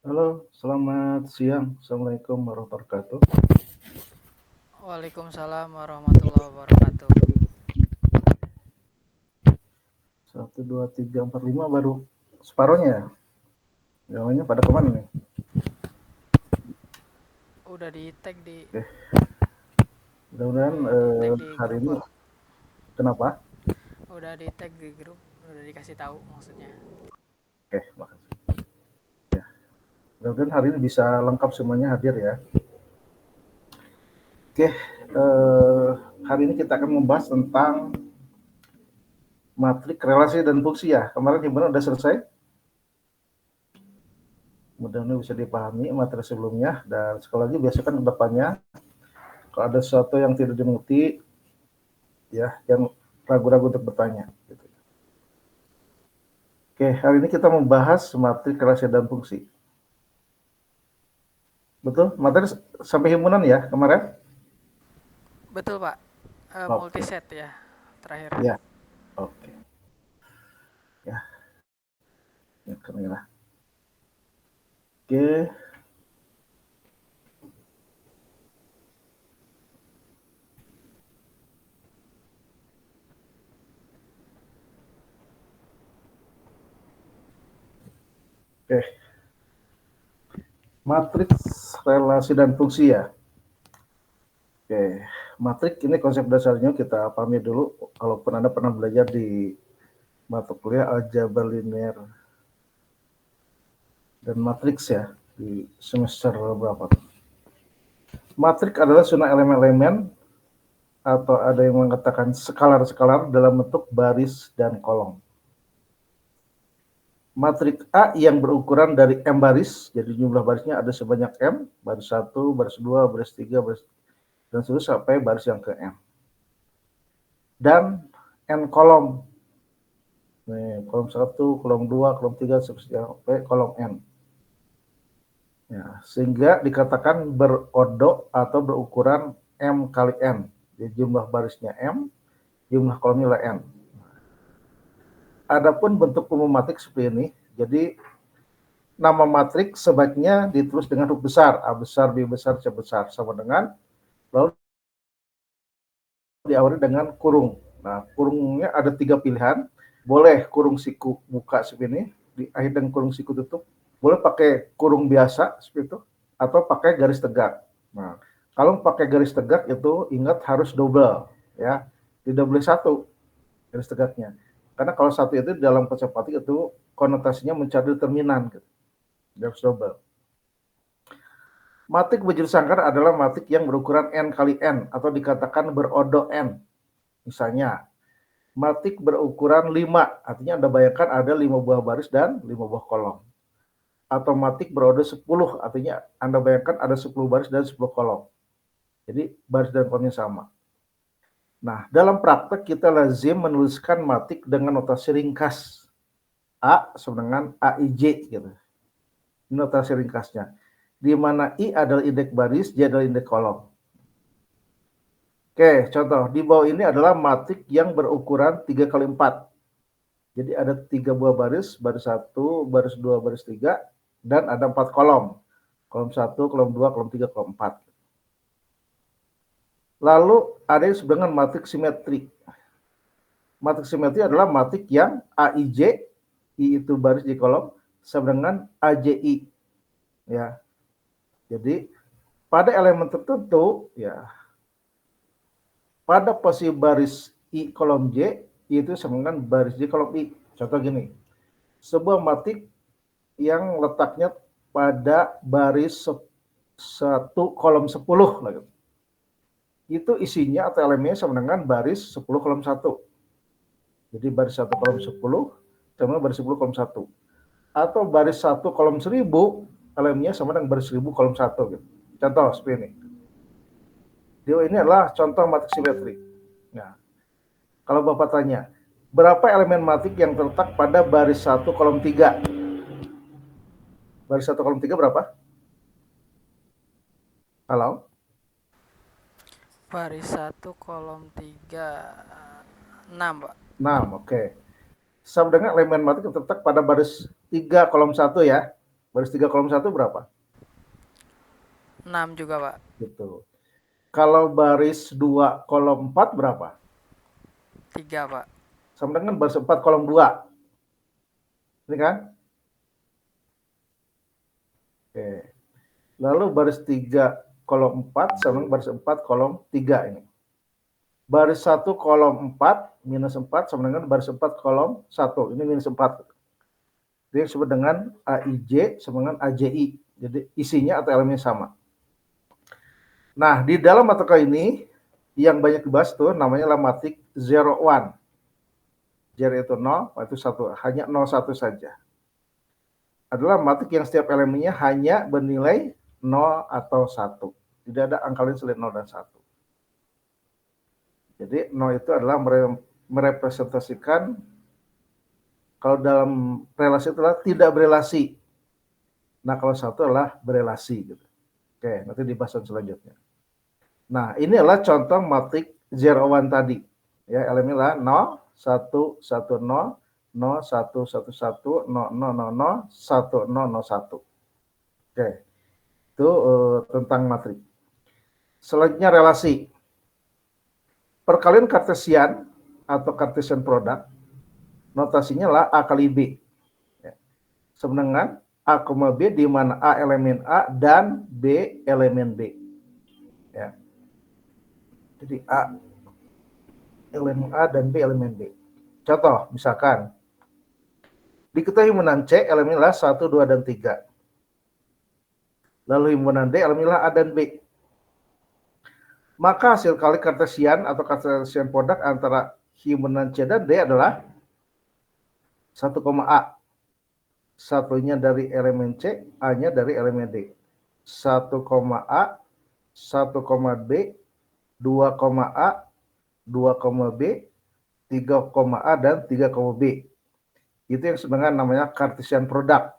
Halo, selamat siang. Assalamualaikum warahmatullahi wabarakatuh. Waalaikumsalam warahmatullahi wabarakatuh. 1, 2, 3, 4, 5 baru separohnya ya. Yang lainnya pada kemana nih? Udah di tag di Oke, mudah-mudahan udah di tag di hari grup ini kok. kenapa? Udah di tag di grup, udah dikasih tahu maksudnya. Oke, makasih. Mudah-mudahan hari ini bisa lengkap semuanya hadir ya. Oke, hari ini kita akan membahas tentang matrik relasi dan fungsi ya. Kemarin gimana udah selesai? Mudah-mudahan bisa dipahami materi sebelumnya dan sekali lagi biasakan depannya kalau ada sesuatu yang tidak dimengerti ya yang ragu-ragu untuk bertanya. Gitu. Oke, hari ini kita membahas matrik relasi dan fungsi. Betul? Materi sampai himpunan ya kemarin? Betul, Pak. Oke, Multiset ya terakhir. ya, oke, ya, ya kamera. Oke, oke. Matriks relasi dan fungsi ya. Oke, matrik ini konsep dasarnya kita pahami dulu. Kalaupun Anda pernah belajar di mata kuliah aljabar linear dan matriks ya di semester berapa? Matrik adalah susunan elemen-elemen atau ada yang mengatakan skalar-skalar dalam bentuk baris dan kolom. Matrik A yang berukuran dari M baris, jadi jumlah barisnya ada sebanyak M, baris 1, baris 2, baris 3, baris, dan seterusnya sampai baris yang ke M. Dan N kolom, nih, kolom 1, kolom 2, kolom 3, sampai kolom N. Ya, sehingga dikatakan berodo atau berukuran M kali N. Jadi jumlah barisnya M, jumlah kolomnya N. Adapun bentuk umum matrik seperti ini, jadi nama matrik sebaiknya ditulis dengan huruf besar, A besar, B besar, C besar, sama dengan, lalu diawali dengan kurung. Nah, kurungnya ada 3 pilihan, boleh kurung siku buka seperti ini, di akhir dengan kurung siku tutup, boleh pakai kurung biasa seperti itu, atau pakai garis tegak. Nah, kalau pakai garis tegak itu ingat harus double, ya, tidak boleh satu garis tegaknya. Karena kalau satu itu dalam konsep matrik itu konotasinya mencari determinan, gitu. Harus double. Matrik berjulus sangkar adalah matrik yang berukuran N kali N atau dikatakan berodo N. Misalnya, matrik berukuran 5, artinya Anda bayangkan ada 5 buah baris dan 5 buah kolom. Atau matrik berodo 10, artinya Anda bayangkan ada 10 baris dan 10 kolom. Jadi baris dan kolomnya sama. Nah, dalam praktek kita lazim menuliskan matrik dengan notasi ringkas. A sama dengan AIJ gitu. Ini notasi ringkasnya. Di mana I adalah indeks baris, J adalah indeks kolom. Oke, contoh di bawah ini adalah matrik yang berukuran 3 kali 4. Jadi ada 3 buah baris, baris 1, baris 2, baris 3, dan ada 4 kolom. Kolom 1, kolom 2, kolom 3, kolom 4. Lalu ada yang disebut dengan matrik simetri. Matrik simetri adalah matrik yang AIJ, I itu baris di kolom, sama dengan AJI. Ya. Jadi pada elemen tertentu, ya, pada posisi baris I kolom J, itu sama dengan baris J kolom I. Contoh gini, sebuah matrik yang letaknya pada baris 1 kolom 10. Itu isinya atau elemennya sama dengan baris 10 kolom 1. Jadi baris 1 kolom 10 sama dengan baris 10 kolom 1. Atau baris 1 kolom 1000, elemennya sama dengan baris 1000 kolom 1. Gitu. Contoh seperti ini. Ini adalah contoh matrik simetri. Nah, kalau Bapak tanya, berapa elemen matrik yang terletak pada baris 1 kolom 3? Baris 1 kolom 3 berapa? Halo? Baris 1 kolom 3 6, Pak. 6, oke. Sama dengan elemen matrik yang terletak pada baris 3 kolom 1 ya. Baris 3 kolom 1 berapa? 6 juga, Pak. Gitu. Kalau baris 2 kolom 4 berapa? 3, Pak. Sama dengan baris 4 kolom 2. Ini kan? Oke. Lalu baris 3 kolom 4 sama dengan baris 4 kolom 3 ini. Baris 1 kolom 4 minus 4 sama dengan baris 4 kolom 1. Ini minus 4. Jadi disebut dengan AIJ sama dengan AJI. Jadi isinya atau elemennya sama. Nah, di dalam mata kuliah ini yang banyak dibahas tuh namanya matik 01. 0 itu 0, itu 1. Hanya 01 saja. Adalah matik yang setiap elemennya hanya bernilai 0 atau 1. Tidak ada angka lain selain 0 dan 1. Jadi 0 itu adalah merepresentasikan, kalau dalam relasi itu adalah tidak berelasi. Nah, kalau 1 adalah berelasi gitu. Oke, nanti dibahas selanjutnya. Nah, ini adalah contoh matik 01 tadi. Ya, elemennya 0, 1, 1, 0, 0, 1, 1, 1, 0, 0, 0, 0, 1, 0, 0, 1. Oke, itu tentang matrik. Selanjutnya relasi. Perkalian Kartesian atau Cartesian product, notasinya lah A kali B. Ya. Sama dengan A, B, di mana A elemen A dan B elemen B. Ya. Jadi A elemen A dan B elemen B. Contoh, misalkan diketahui himpunan C elemennya 1, 2, dan 3. Lalu himpunan D elemennya A dan B. Maka hasil kali Kartesian atau Cartesian product antara himpunan C dan D adalah 1, A. Satunya dari elemen C, A-nya dari elemen D. 1, A, 1, B, 2, A, 2, B, 3, A, dan 3, B. Itu yang sebenarnya namanya Cartesian product.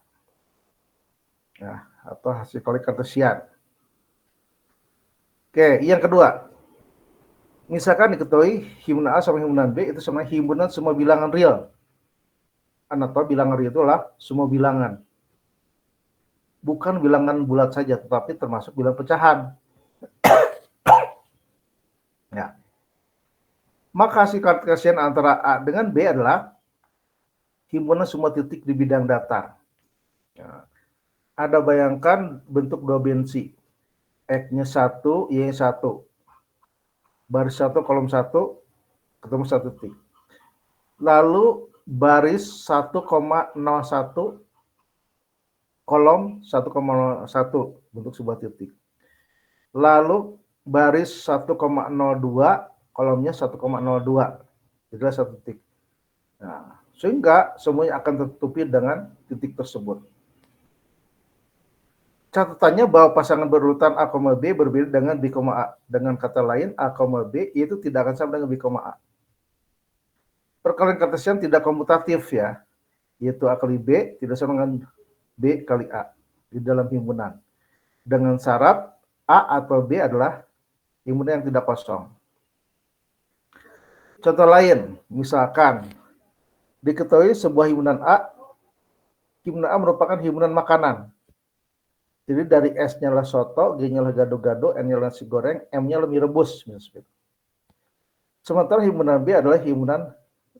Nah, atau hasil kali Cartesian. Oke, yang kedua. Misalkan diketahui himpunan A sama himpunan B itu sama himpunan semua bilangan real. Atau bilangan real itu adalah semua bilangan. Bukan bilangan bulat saja, tetapi termasuk bilangan pecahan. Ya. Maka hasil Cartesian antara A dengan B adalah himpunan semua titik di bidang datar. Ya. Ada bayangkan bentuk dua bensi. X-nya 1, Y-nya 1. Baris 1, kolom 1, ketemu 1 titik. Lalu baris 1,01, kolom 1,01, bentuk sebuah titik. Lalu baris 1,02, kolomnya 1,02. Itulah 1 titik. Nah, sehingga semuanya akan tertutupi dengan titik tersebut. Catatannya bahwa pasangan berurutan A, B berbeda dengan B, A. Dengan kata lain, A, B itu tidak akan sama dengan B, A. Perkalian Cartesian tidak komutatif ya, yaitu A kali B tidak sama dengan B kali A di dalam himpunan. Dengan syarat A atau B adalah himpunan yang tidak kosong. Contoh lain, misalkan diketahui sebuah himpunan A merupakan himpunan makanan. Jadi dari S-nya lah soto, G-nya lah gado-gado, N-nya lah nasi goreng, M-nya lah mie rebus. Sementara himpunan B adalah himpunan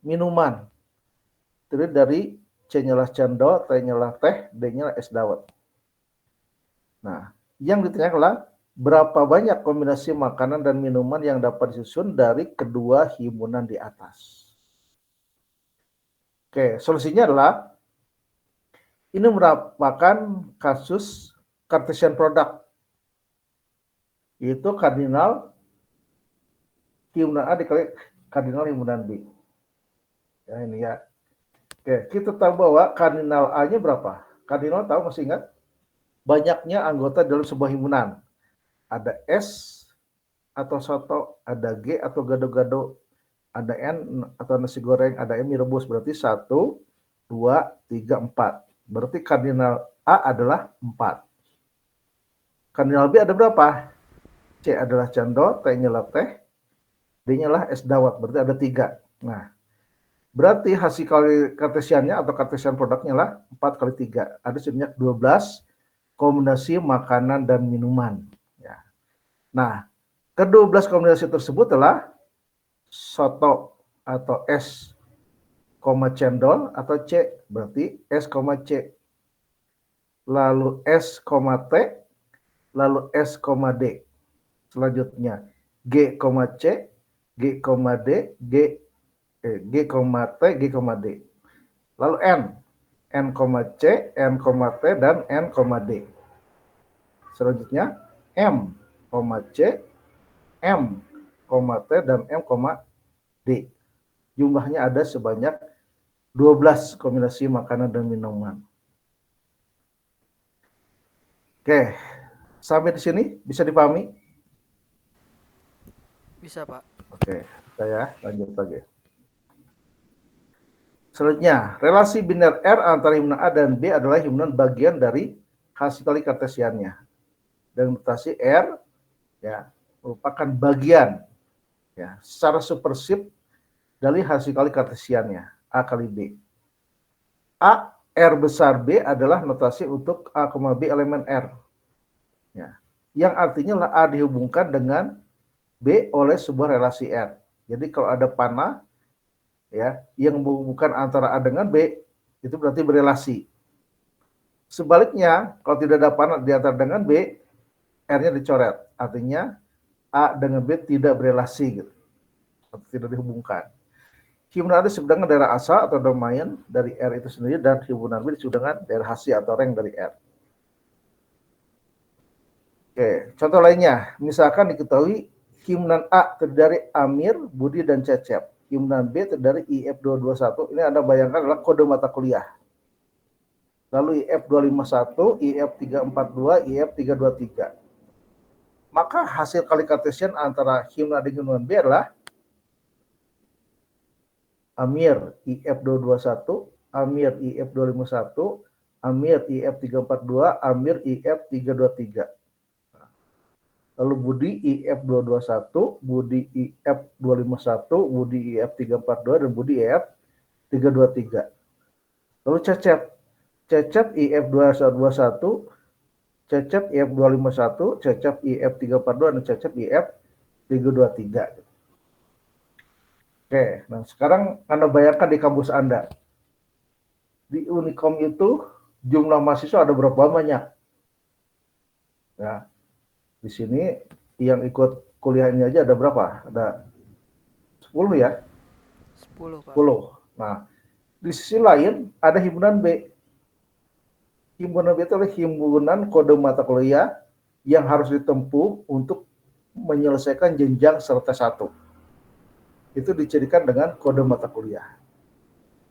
minuman. Jadi dari C-nya lah cendol, T-nya lah teh, D-nya lah es dawet. Nah, yang ditanyakan adalah berapa banyak kombinasi makanan dan minuman yang dapat disusun dari kedua himpunan di atas. Oke, solusinya adalah ini merupakan kasus Cartesian product, yaitu kardinal himpunan A dikali kardinal himpunan B. Ya, ini ya. Oke, kita tahu bahwa kardinal A-nya berapa? Kardinal tahu, masih ingat? Banyaknya anggota dalam sebuah himpunan. Ada S atau soto, ada G atau gado-gado, ada N atau nasi goreng, ada M mie rebus. Berarti 1, 2, 3, 4. Berarti kardinal A adalah 4. Kardinal B ada berapa? C adalah cendol, T-nya lah teh, D-nya lah es dawet. Berarti ada 3. Nah, Berarti hasil kali kartesiannya atau kartesian produknya lah 4 kali 3. Ada sebanyak 12 kombinasi makanan dan minuman. Ya. Nah, ke-12 kombinasi tersebut adalah soto atau S, cendol atau C, berarti S, C. Lalu S, T, lalu S, D. Selanjutnya G, C, G, D, G, G, T, G, D. Lalu N, C, T, dan N, D. Selanjutnya M, C, M, T, dan M, D. Jumlahnya ada sebanyak 12 kombinasi makanan dan minuman. Oke, sampai di sini bisa dipahami? Bisa, Pak. Oke, saya lanjut lagi. Selanjutnya, relasi biner R antara himpunan A dan B adalah himpunan bagian dari hasil kali kartesiannya. Dan notasi R ya merupakan bagian ya secara supersip dari hasil kali kartesiannya A kali B. A R besar B adalah notasi untuk A, B elemen R. Ya. Yang artinya lah A dihubungkan dengan B oleh sebuah relasi R. Jadi kalau ada panah ya yang menghubungkan antara A dengan B itu berarti berelasi. Sebaliknya kalau tidak ada panah di antara dengan B, R-nya dicoret. Artinya A dengan B tidak berelasi gitu. Atau tidak dihubungkan. Himpunan A disebut dengan daerah asal atau domain dari R itu sendiri dan himpunan B disebut dengan daerah hasil atau rank dari R. Oke, contoh lainnya, misalkan diketahui himpunan A terdiri dari Amir, Budi, dan Cecep. Himpunan B terdiri dari IF221. Ini Anda bayangkan adalah kode mata kuliah. Lalu IF251, IF342, IF323. Maka hasil kali kartesian antara himpunan A dan himpunan B adalah Amir IF221, Amir IF251, Amir IF342, Amir IF323. Lalu Budi IF221, Budi IF251, Budi IF342, dan Budi IF323. Lalu Cecep IF221, Cecep IF251, Cecep IF342, dan Cecep IF323. Oke, nah sekarang Anda bayangkan di kampus Anda. Di Unicom itu jumlah mahasiswa ada berapa banyak? Ya, di sini yang ikut kuliahnya aja ada berapa? Ada 10 ya? 10, Pak. 10. Nah, di sisi lain ada himpunan B. Himpunan B itu adalah himpunan kode mata kuliah yang harus ditempuh untuk menyelesaikan jenjang serta 1. Itu dicirikan dengan kode mata kuliah.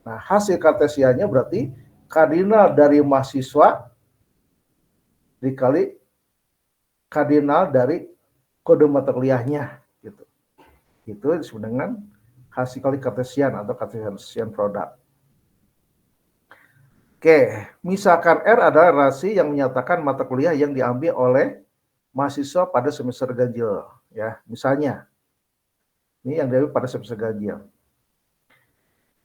Nah, hasil kartesiannya berarti kardinal dari mahasiswa dikali kardinal dari kode mata kuliahnya gitu. Itu disebut dengan hasil kali kartesian atau kartesian produk. Oke, misalkan R adalah relasi yang menyatakan mata kuliah yang diambil oleh mahasiswa pada semester ganjil ya. Misalnya ini yang diambil pada semester ganjil.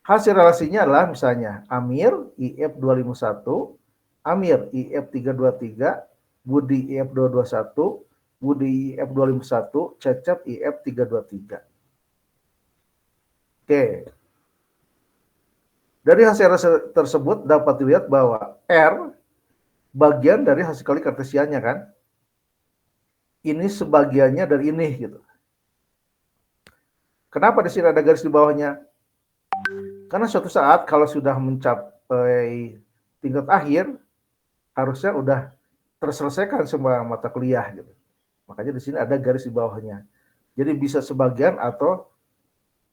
Hasil relasinya adalah misalnya Amir IF251, Amir IF323, Budi IF221, Budi IF251, Cecep IF323. Oke. Dari hasil tersebut dapat dilihat bahwa R bagian dari hasil kali kartesiannya kan. Ini sebagiannya dari ini gitu. Kenapa di sini ada garis di bawahnya? Karena suatu saat kalau sudah mencapai tingkat akhir harusnya udah terselesaikan semua mata kuliah gitu. Makanya di sini ada garis di bawahnya. Jadi bisa sebagian atau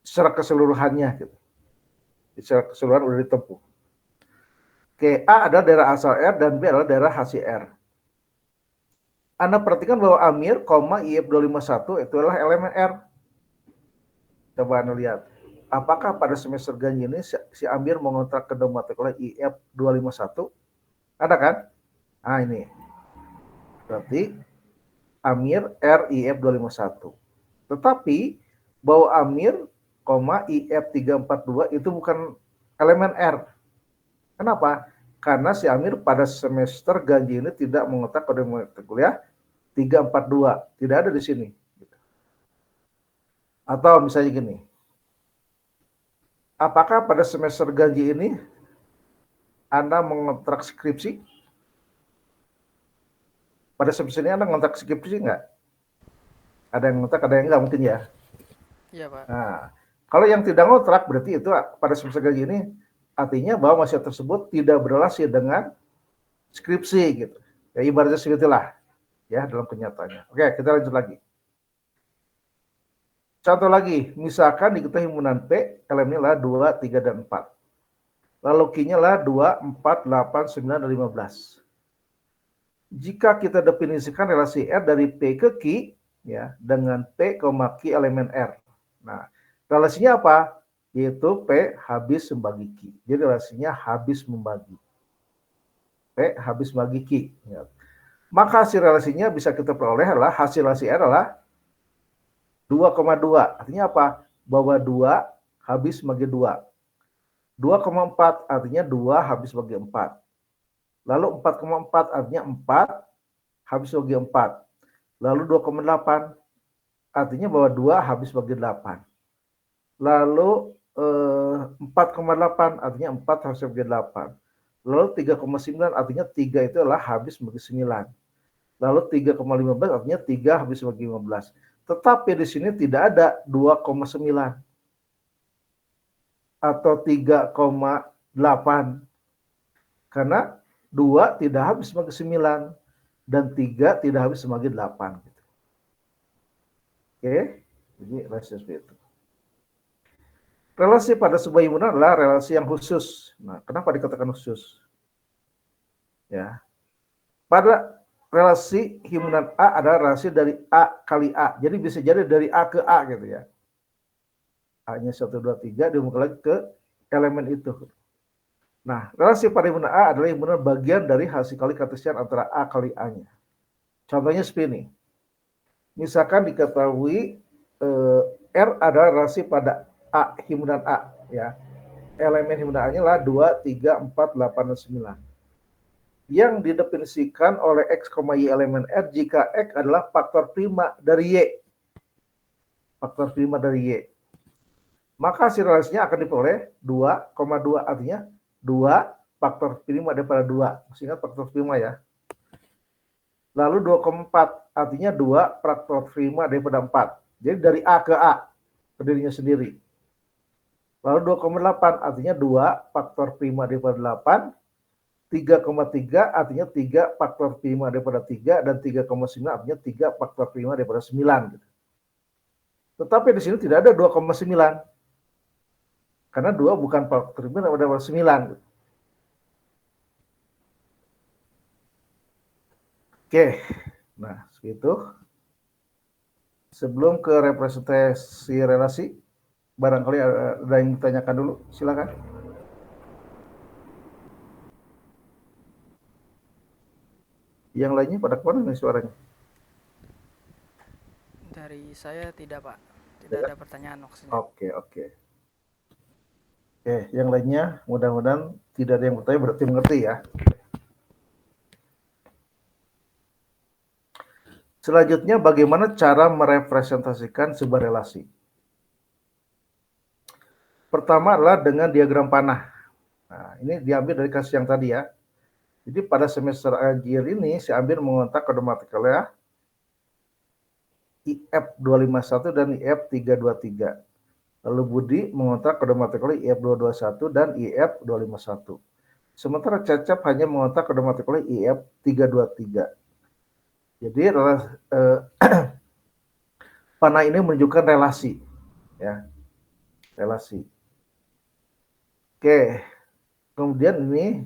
secara keseluruhannya gitu. Secara keseluruhan udah ditempuh. Oke, A adalah daerah asal R dan B adalah daerah hasil R. Anda perhatikan bahwa Amir, IF251 itu adalah elemen R. Coba Anda lihat. Apakah pada semester ganjil ini si Amir mengontrak kedua mata kuliah IF251? Ada kan? Nah ini. Berarti Amir R IF251. Tetapi bahwa Amir, IF342 itu bukan elemen R. Kenapa? Karena si Amir pada semester ganjil ini tidak mengotak kode mata kuliah 342. Tidak ada di sini. Atau misalnya gini, apakah pada semester ganjil ini Anda mengontrak skripsi? Pada semester ini Anda mengontrak skripsi nggak? Ada yang ngontrak, ada yang nggak mungkin ya. Iya, Pak. Nah, kalau yang tidak ngontrak berarti itu pada semester ganjil ini artinya bahwa mahasiswa tersebut tidak berrelasi dengan skripsi gitu. Ya ibaratnya segitulah ya dalam kenyataannya. Oke, kita lanjut lagi. Contoh lagi, misalkan diketahui himpunan P, elemennya lah 2, 3, dan 4. Lalu Q-nya lah 2, 4, 8, 9, dan 15. Jika kita definisikan relasi R dari P ke Q, ya, dengan P, Q elemen R. Nah, relasinya apa? Yaitu P habis membagi Q. Jadi relasinya habis membagi. P habis membagi Q. Ya. Maka hasil relasinya bisa kita peroleh adalah hasil relasi R adalah 2,2. Artinya apa? Bahwa 2 habis bagi 2. 2,4 artinya 2 habis bagi 4. Lalu 4,4 artinya 4 habis bagi 4. Lalu 2,8 artinya bahwa 2 habis bagi 8. Lalu 4,8 artinya 4 habis bagi 8. Lalu 3,9 artinya 3 itu adalah habis bagi 9. Lalu 3,15 artinya 3 habis bagi 15. Tetapi di sini tidak ada 2,9 atau 3,8 karena 2 tidak habis bagi 9 dan 3 tidak habis bagi 8. Oke, jadi relasi seperti itu. Relasi pada sebuah himpunan adalah relasi yang khusus. Nah, kenapa dikatakan khusus? Ya, pada relasi himpunan A adalah relasi dari A kali A. Jadi bisa jadi dari A ke A gitu ya. A-nya 1, 2, 3 dihubungkan lagi ke elemen itu. Nah, relasi pada himpunan A adalah himpunan bagian dari hasil kali kartesian antara A kali A-nya. Contohnya seperti ini. Misalkan diketahui R adalah relasi pada A, himpunan A. Ya. Elemen himpunan A-nya lah 2, 3, 4, 8, dan 9. Yang didefinisikan oleh X, Y elemen R jika X adalah faktor prima dari Y. Faktor prima dari Y. Maka hasil relasinya akan diperoleh 2,2 artinya 2 faktor prima daripada 2. Masih ingat faktor prima ya. Lalu 2,4 artinya 2 faktor prima daripada 4. Jadi dari A ke A, ke dirinya sendiri. Lalu 2,8 artinya 2 faktor prima daripada 8. 3,3 artinya 3 faktor prima daripada 3 dan 3,9 artinya 3 faktor prima daripada 9 gitu. Tetapi di sini tidak ada 2,9. Karena 2 bukan faktor prima daripada 9 gitu. Oke. Nah, seperti itu. Sebelum ke representasi relasi, barangkali ada yang ditanyakan dulu, silakan. Yang lainnya pada kemana nih suaranya? Dari saya tidak, Pak. Tidak ada pertanyaan maksudnya. Oke. Oke, yang lainnya mudah-mudahan tidak ada yang bertanya, berarti mengerti ya. Selanjutnya, bagaimana cara merepresentasikan sebuah relasi? Pertama adalah dengan diagram panah. Nah, ini diambil dari kasus yang tadi ya. Jadi pada semester akhir ini, si Amir mengontak kode matematika IF251 dan IF323. Lalu Budi mengontak kode matematika IF221 dan IF251. Sementara Cecep hanya mengontak kode matematika IF323. Jadi panah ini menunjukkan relasi, ya, relasi. Oke, kemudian ini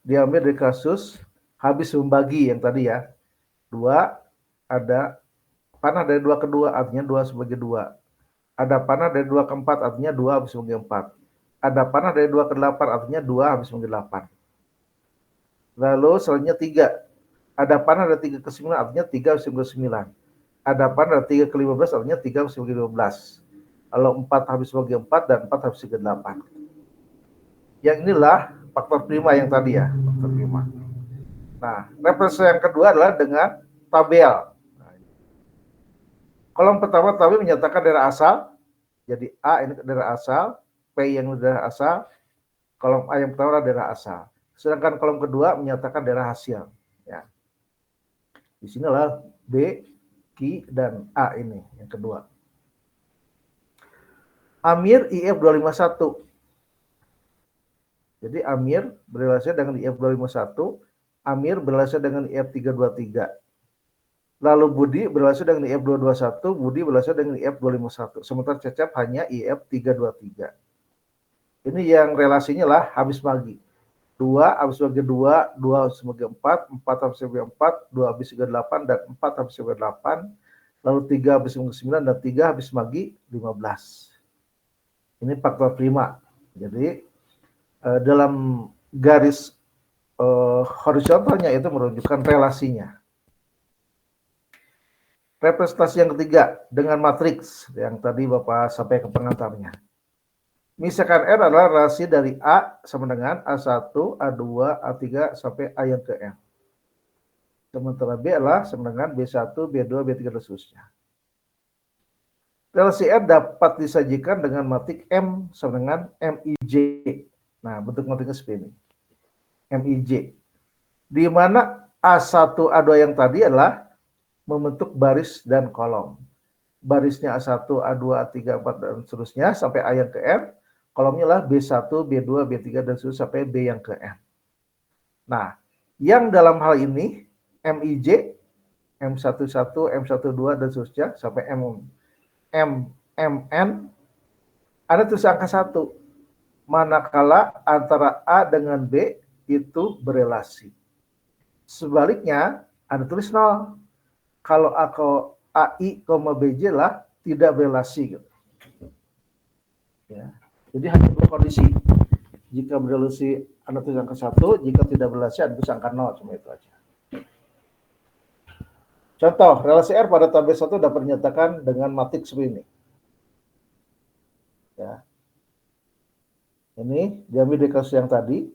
diambil dari kasus habis membagi yang tadi ya. 2 ada panah dari 2 ke 2 artinya 2 sebagai 2. Ada panah dari 2 ke 4 artinya 2 habis sebagai 4. Ada panah dari 2 ke 8 artinya 2 habis sebagai 8. Lalu selanjutnya 3. Ada panah dari 3 ke 9 artinya 3 habis sebagai 9. Ada panah dari 3 ke 15 artinya 3 habis sebagai 15. Kalau 4 habis bagi 4 dan 4 habis bagi 8. Yang inilah faktor prima yang tadi ya, faktor prima. Nah, representasi yang kedua adalah dengan tabel. Kolom pertama tabel menyatakan daerah asal. Jadi A ini daerah asal, P yang daerah asal, kolom A yang pertama adalah daerah asal. Sedangkan kolom kedua menyatakan daerah hasil. Ya. Di sinilah B, Q, dan A ini yang kedua. Amir IF 251. Jadi Amir berrelasi dengan IF 251, Amir berrelasi dengan IF 323. Lalu Budi berrelasi dengan IF 221, Budi berrelasi dengan IF 251. Sementara Cecep hanya IF 323. Ini yang relasinya lah habis bagi. 2 habis bagi 2, 2 habis bagi 4, 4 habis bagi 4, 2 habis bagi 8, dan 4 habis bagi 8. Lalu 3 habis bagi 9, dan 3 habis bagi 15. Ini faktor prima. Jadi dalam garis horizontalnya itu menunjukkan relasinya. Representasi yang ketiga dengan matriks yang tadi Bapak sampaikan pengantarnya. Misalkan R adalah relasi dari A sama dengan A1, A2, A3 sampai A yang ke N. Sementara B adalah sama dengan B1, B2, B3 dan seterusnya. Relasi R dapat disajikan dengan matrik M sama dengan MIJ. Nah, bentuk matriknya seperti ini. MIJ. Di mana A1, A2 yang tadi adalah membentuk baris dan kolom. Barisnya A1, A2, A3, A4, dan seterusnya sampai A yang ke M. Kolomnya lah B1, B2, B3, dan seterusnya sampai B yang ke M. Nah, yang dalam hal ini MIJ, M11, M12, dan seterusnya sampai MN ada tulisan angka 1. Manakala antara A dengan B itu berelasi. Sebaliknya ada tulis 0. Kalau AI, BJ lah tidak berelasi. Gitu. Ya. Jadi hanya dua kondisi. Jika berelasi ada tulis angka 1, jika tidak berelasi ada tulis angka 0. Cuma itu aja. Contoh, relasi R pada tabel 1 dapat dinyatakan dengan matriks seperti ini. Ya. Ini diambil dari kasus yang tadi.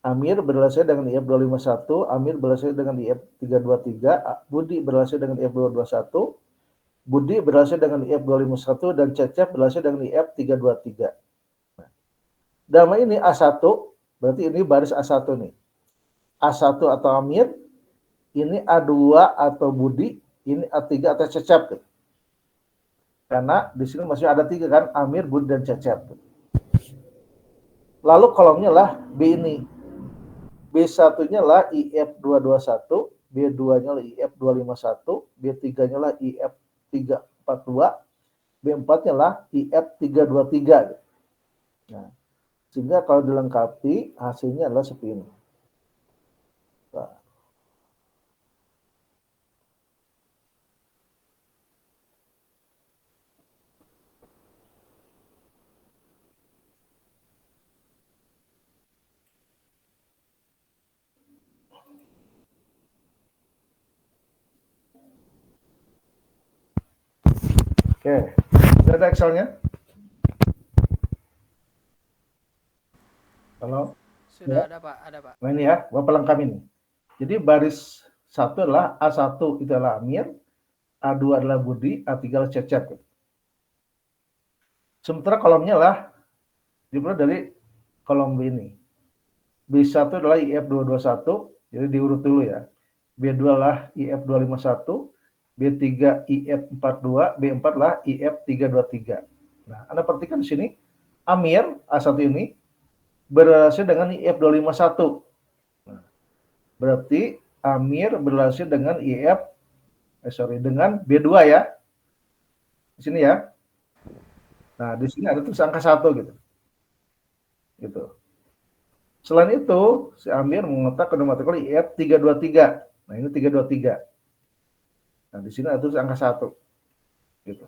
Amir berrelasi dengan IF 251, Amir berrelasi dengan IF 323, Budi berrelasi dengan IF 221, Budi berrelasi dengan IF 251, dan Cecep berrelasi dengan IF 323. Nah, dalam ini A1, berarti ini baris A1 nih. A1 atau Amir, ini A2 atau Budi, ini A3 atau Cecep. Gitu. Karena di sini masih ada 3 kan, Amir, Budi, dan Cecep. Gitu. Lalu kolomnya lah B ini. B1-nya lah IF 221, B2-nya lah IF 251, B3-nya lah IF 342, B4-nya lah IF 323. Nah, sehingga kalau dilengkapi hasilnya adalah seperti ini. Nah. Oke, sudah ada Excel-nya? Halo? Sudah Ya. ada Pak, ada Pak. Nah ini ya, Bapak lengkap ini. Jadi baris 1 adalah A1 itu adalah Amir, A2 adalah Budi, A3 adalah Cecep. Sementara kolomnya lah dimulai dari kolom B ini. B1 adalah IF 221, jadi diurut dulu ya. B2 lah IF 251, B3 IF 42, B4 lah IF 323. Nah, Anda perhatikan di sini Amir A1 ini berrelasi dengan IF 251. Nah, berarti Amir berrelasi dengan dengan B2 ya. Di sini ya. Nah, di sini ada tulis angka 1 gitu. Gitu. Selain itu, si Amir mengotak kode matrikal IF 323. Nah, ini 323. Nah, di sini ada tulis angka 1. Gitu.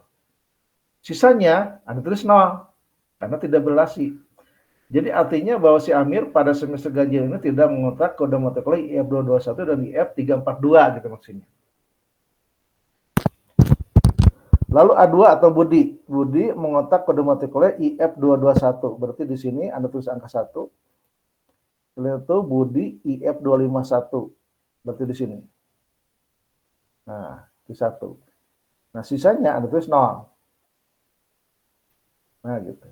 Sisanya ada tulis 0 karena tidak berrelasi. Jadi artinya bahwa si Amir pada semester ganjil ini tidak mengotak kode matrikal IF 221 dan IF 342 gitu maksudnya. Lalu A2 atau Budi. Budi mengotak kode molekuler IF221. Berarti di sini Anda tulis angka 1. Kemudian itu Budi IF251. Berarti di sini. Nah, di 1. Nah, sisanya Anda tulis 0. Nah, gitu.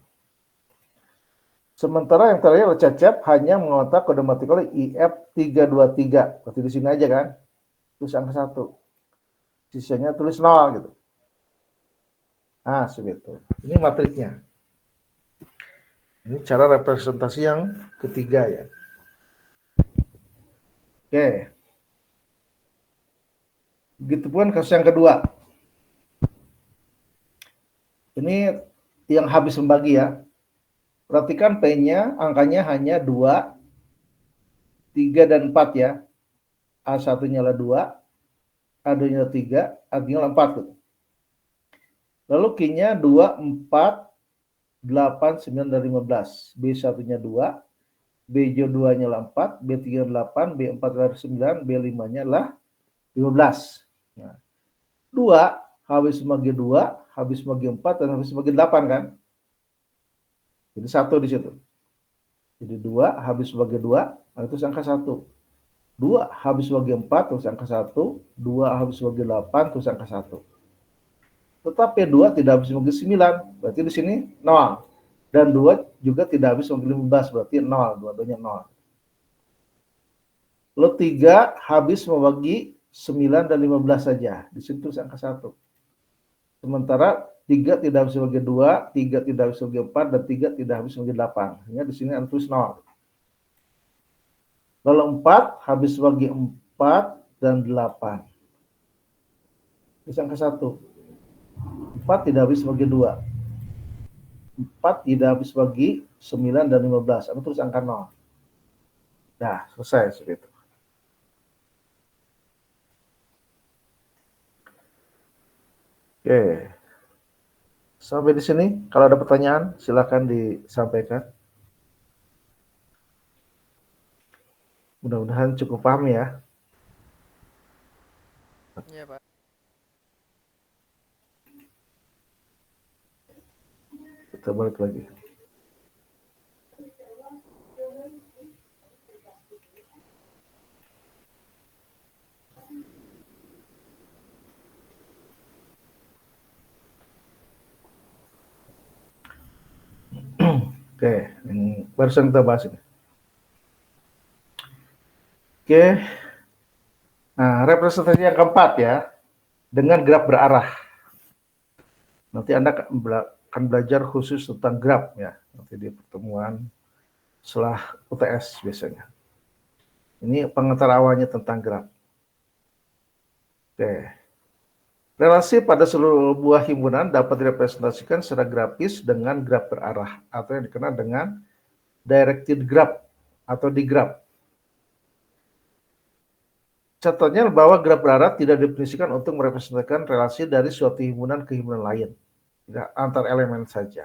Sementara yang terakhir Cecep hanya mengotak kode molekuler IF323. Berarti di sini aja kan. Tulis angka 1. Sisanya tulis 0 gitu. Nah, segitu. Ini matriknya. Ini cara representasi yang ketiga ya. Oke. Begitupun kasus yang kedua. Ini yang habis membagi ya. Perhatikan P-nya angkanya hanya 2, 3, dan 4 ya. A1-nya adalah 2, A2-nya adalah 3, A3-nya adalah 4. Gitu. Lalu Q-nya 2, 4, 8, 9, dan 15. B1-nya 2, B2-nya adalah 4, B3 8, B4 adalah 9, B5-nya adalah 15. Nah, 2 habis bagi 2, habis bagi 4, dan habis bagi 8 kan? Jadi 1 di situ. Jadi 2 habis bagi 2, itu angka 1. 2 habis bagi 4, terus angka 1. 2 habis bagi 8, terus angka 1. Tetapi 2 tidak habis bagi 9, berarti di sini 0. Dan 2 juga tidak habis bagi 15, berarti 0. Dua-duanya 0. Lalu 3 habis membagi 9 dan 15 saja. Di situ angka 1. Sementara 3 tidak habis bagi 2, 3 tidak habis bagi 4, dan 3 tidak habis bagi 8. Hanya di sini tulis 0. Lalu 4 habis bagi 4 dan 8. Terus angka 1. 4 tidak habis bagi 2. 4 tidak habis bagi 9 dan 15. Aku tulis angka 0. Nah, selesai seperti itu. Oke. Sampai di sini. Kalau ada pertanyaan, silakan disampaikan. Mudah-mudahan cukup paham ya. Iya, Pak. Kita balik lagi. Oke, yang barusan kita bahas ini. Oke. Nah, representasi yang keempat ya, dengan graf berarah. Nanti Anda akan belajar khusus tentang graf ya, nanti di pertemuan setelah UTS biasanya. Ini pengantar awalnya tentang graf. Oke. Relasi pada seluruh buah himpunan dapat direpresentasikan secara grafis dengan graf berarah atau yang dikenal dengan directed graph atau digraf. Contohnya bahwa graf berarah tidak didefinisikan untuk merepresentasikan relasi dari suatu himpunan ke himpunan lain, tidak antar elemen saja.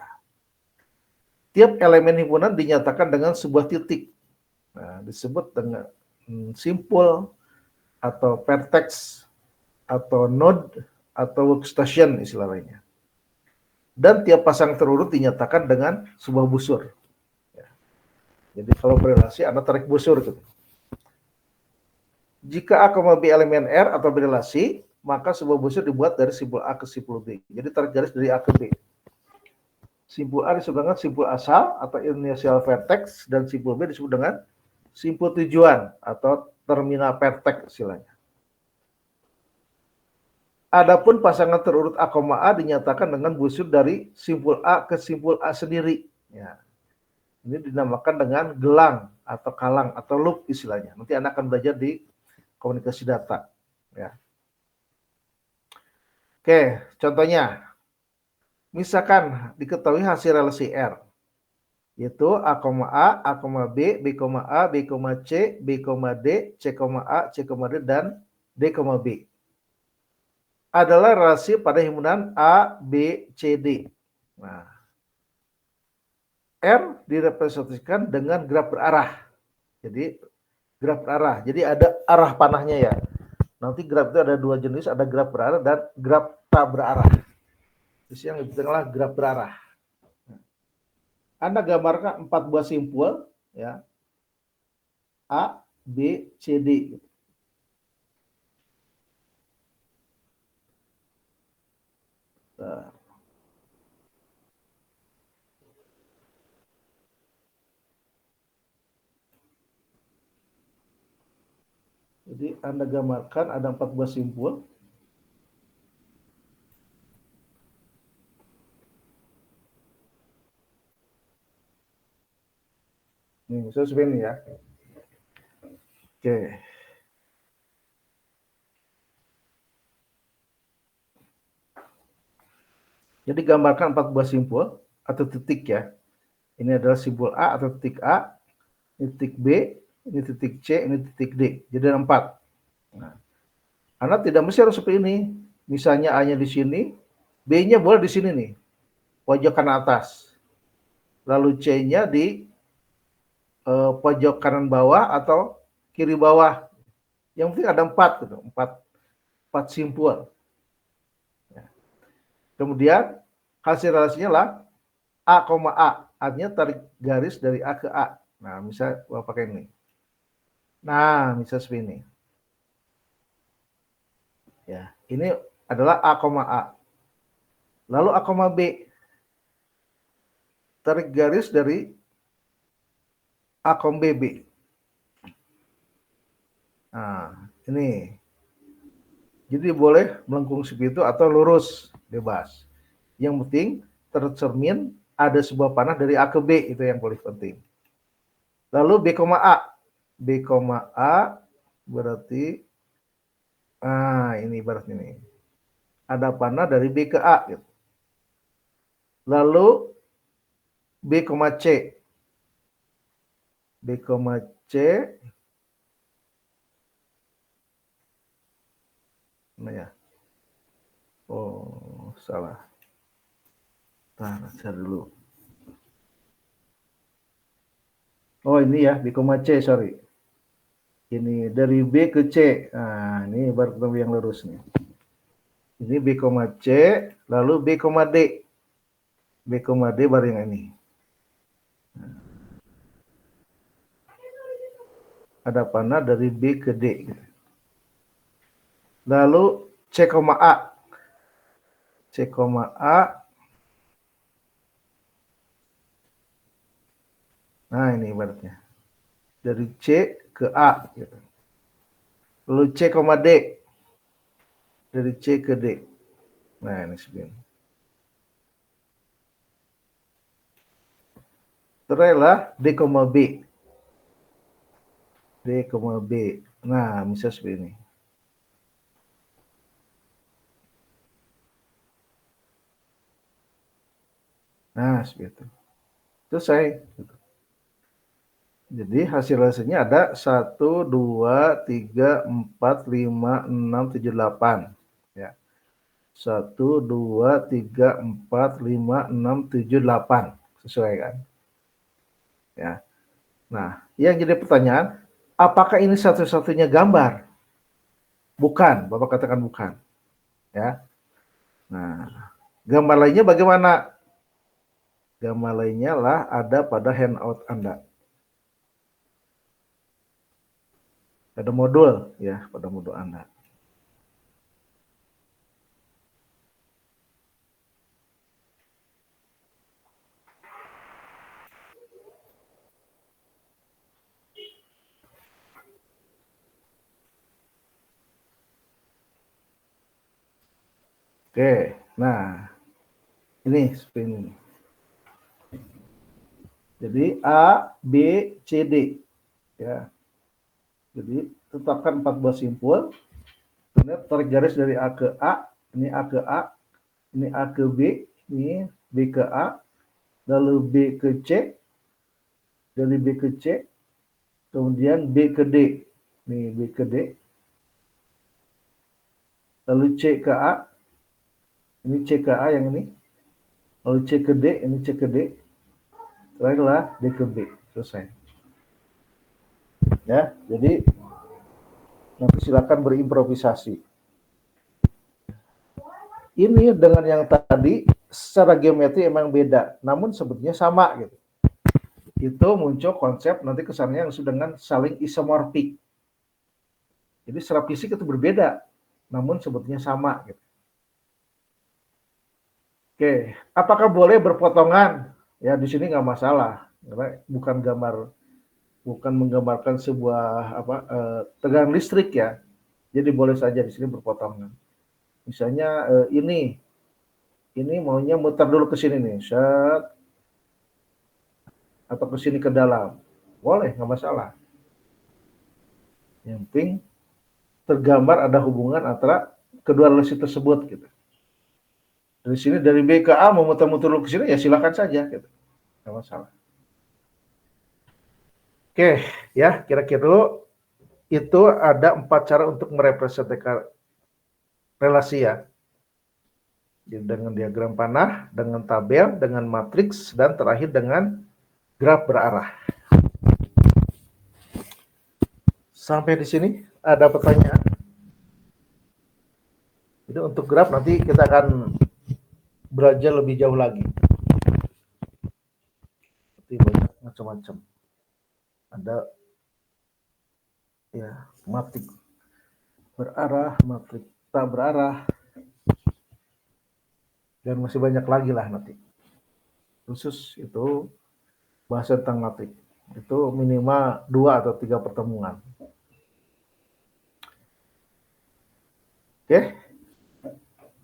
Tiap elemen himpunan dinyatakan dengan sebuah titik, nah, disebut dengan simpul atau vertex atau node atau workstation istilah lainnya. Dan tiap pasang terurut dinyatakan dengan sebuah busur. Ya. Jadi kalau berelasi Anda tarik busur gitu. Jika A, B elemen R atau berelasi, maka sebuah busur dibuat dari simpul A ke simpul B. Jadi tarik garis dari A ke B. Simpul A disebut dengan simpul asal atau initial vertex, dan simpul B disebut dengan simpul tujuan atau terminal vertex istilahnya. Adapun pasangan terurut A, A dinyatakan dengan busur dari simpul A ke simpul A sendiri. Ya. Ini dinamakan dengan gelang atau kalang atau loop istilahnya. Nanti Anda akan belajar di komunikasi data. Ya. Oke, contohnya. Misalkan diketahui hasil relasi R. Yaitu A, B, B, A, B, C, B, D, C, A, C, D, dan D, B. Adalah relasi pada himpunan A, B, C, D. Nah, R direpresentasikan dengan graf berarah. Jadi, graf berarah. Jadi ada arah panahnya ya. Nanti graf itu ada dua jenis, ada graf berarah dan graf tak berarah. Terus yang lebih penting adalah graf berarah. Anda gambarkan 4 buah simpul, ya, A, B, C, D. Nah. Jadi Anda gambarkan ada 4 buah simpul. Nih, misalnya seperti ini ya. Oke. Jadi gambarkan 4 buah simpul atau titik ya. Ini adalah simpul A atau titik A, ini titik B, ini titik C, ini titik D. Jadi ada 4. Nah, Anda tidak mesti harus seperti ini. Misalnya A-nya di sini, B-nya boleh di sini nih, pojok kanan atas. Lalu C-nya di pojok kanan bawah atau kiri bawah. Yang penting ada 4 gitu, 4 simpul. Ya. Kemudian hasil relasinya lah A, A. Artinya tarik garis dari A ke A. Nah, misal pakai ini. Nah, misal seperti ini. Ya, ini adalah A, A. Lalu A, B. Tarik garis dari A, B. Nah, ini. Jadi boleh melengkung seperti itu atau lurus, bebas. Yang penting tercermin ada sebuah panah dari A ke B, itu yang paling penting. Lalu B, A. B, A berarti ini ibarat ini. Ada panah dari B ke A gitu. Lalu B, C. B, C. Nah ya. Oh, salah. Nah, cari dulu. Oh, ini ya, B, C, sorry. Ini dari B ke C. Nah, ini baru ketemu yang lurus nih. Ini B, C, lalu B, D. B, D baru yang ini. Ada panah dari B ke D. Lalu C, A. C, A. Nah, ini ibaratnya. Dari C ke A. Gitu. Lalu C, D. Dari C ke D. Nah, ini sebenarnya. Terakhirlah D, B. D, B. Nah, bisa seperti ini. Nah, seperti itu. Selesai. Jadi hasilnya ada 1, 2, 3, 4, 5, 6, 7, 8. Ya. 1, 2, 3, 4, 5, 6, 7, 8. Sesuai kan? Ya. Nah, yang jadi pertanyaan, apakah ini satu-satunya gambar? Bukan, Bapak katakan bukan. Ya. Nah, gambar lainnya bagaimana? Gambar lainnya lah ada pada handout Anda. Pada modul ya, pada modul Anda. Oke, nah ini seperti ini. Jadi A, B, C, D. Ya. Jadi tetapkan 4 buah simpul. Kemudian tarik garis dari A ke A, ini A ke A, ini A ke B, ini B ke A, lalu B ke C, dari B ke C, kemudian B ke D, ini B ke D, lalu C ke A, ini C ke A yang ini, lalu C ke D, ini C ke D, terakhirlah D ke B, selesai. Ya, jadi nanti silakan berimprovisasi. Ini dengan yang tadi secara geometri emang beda, namun sebetulnya sama gitu. Itu muncul konsep nanti kesannya yang disebut dengan saling isomorfik. Jadi secara fisik itu berbeda, namun sebetulnya sama gitu. Oke, apakah boleh berpotongan? Ya di sini nggak masalah, karena bukan menggambarkan sebuah tegangan listrik ya. Jadi boleh saja di sini berpotongan. Misalnya ini maunya muter dulu ke sini nih, set, atau ke sini ke dalam, boleh nggak masalah. Yang penting tergambar ada hubungan antara kedua relasi tersebut gitu. Dari sini dari B ke A mau muter-muter dulu ke sini ya silakan saja gitu, nggak masalah. Oke, ya kira-kira itu ada 4 cara untuk merepresentasikan relasi ya. Dengan diagram panah, dengan tabel, dengan matriks, dan terakhir dengan graf berarah. Sampai di sini ada pertanyaan? Jadi untuk graf nanti kita akan belajar lebih jauh lagi. Seperti banyak macam-macam. Ada ya matrik berarah, matrik tak berarah, dan masih banyak lagi lah nanti. Khusus itu bahasa tentang matrik. Itu minimal 2 atau 3 pertemuan. Oke?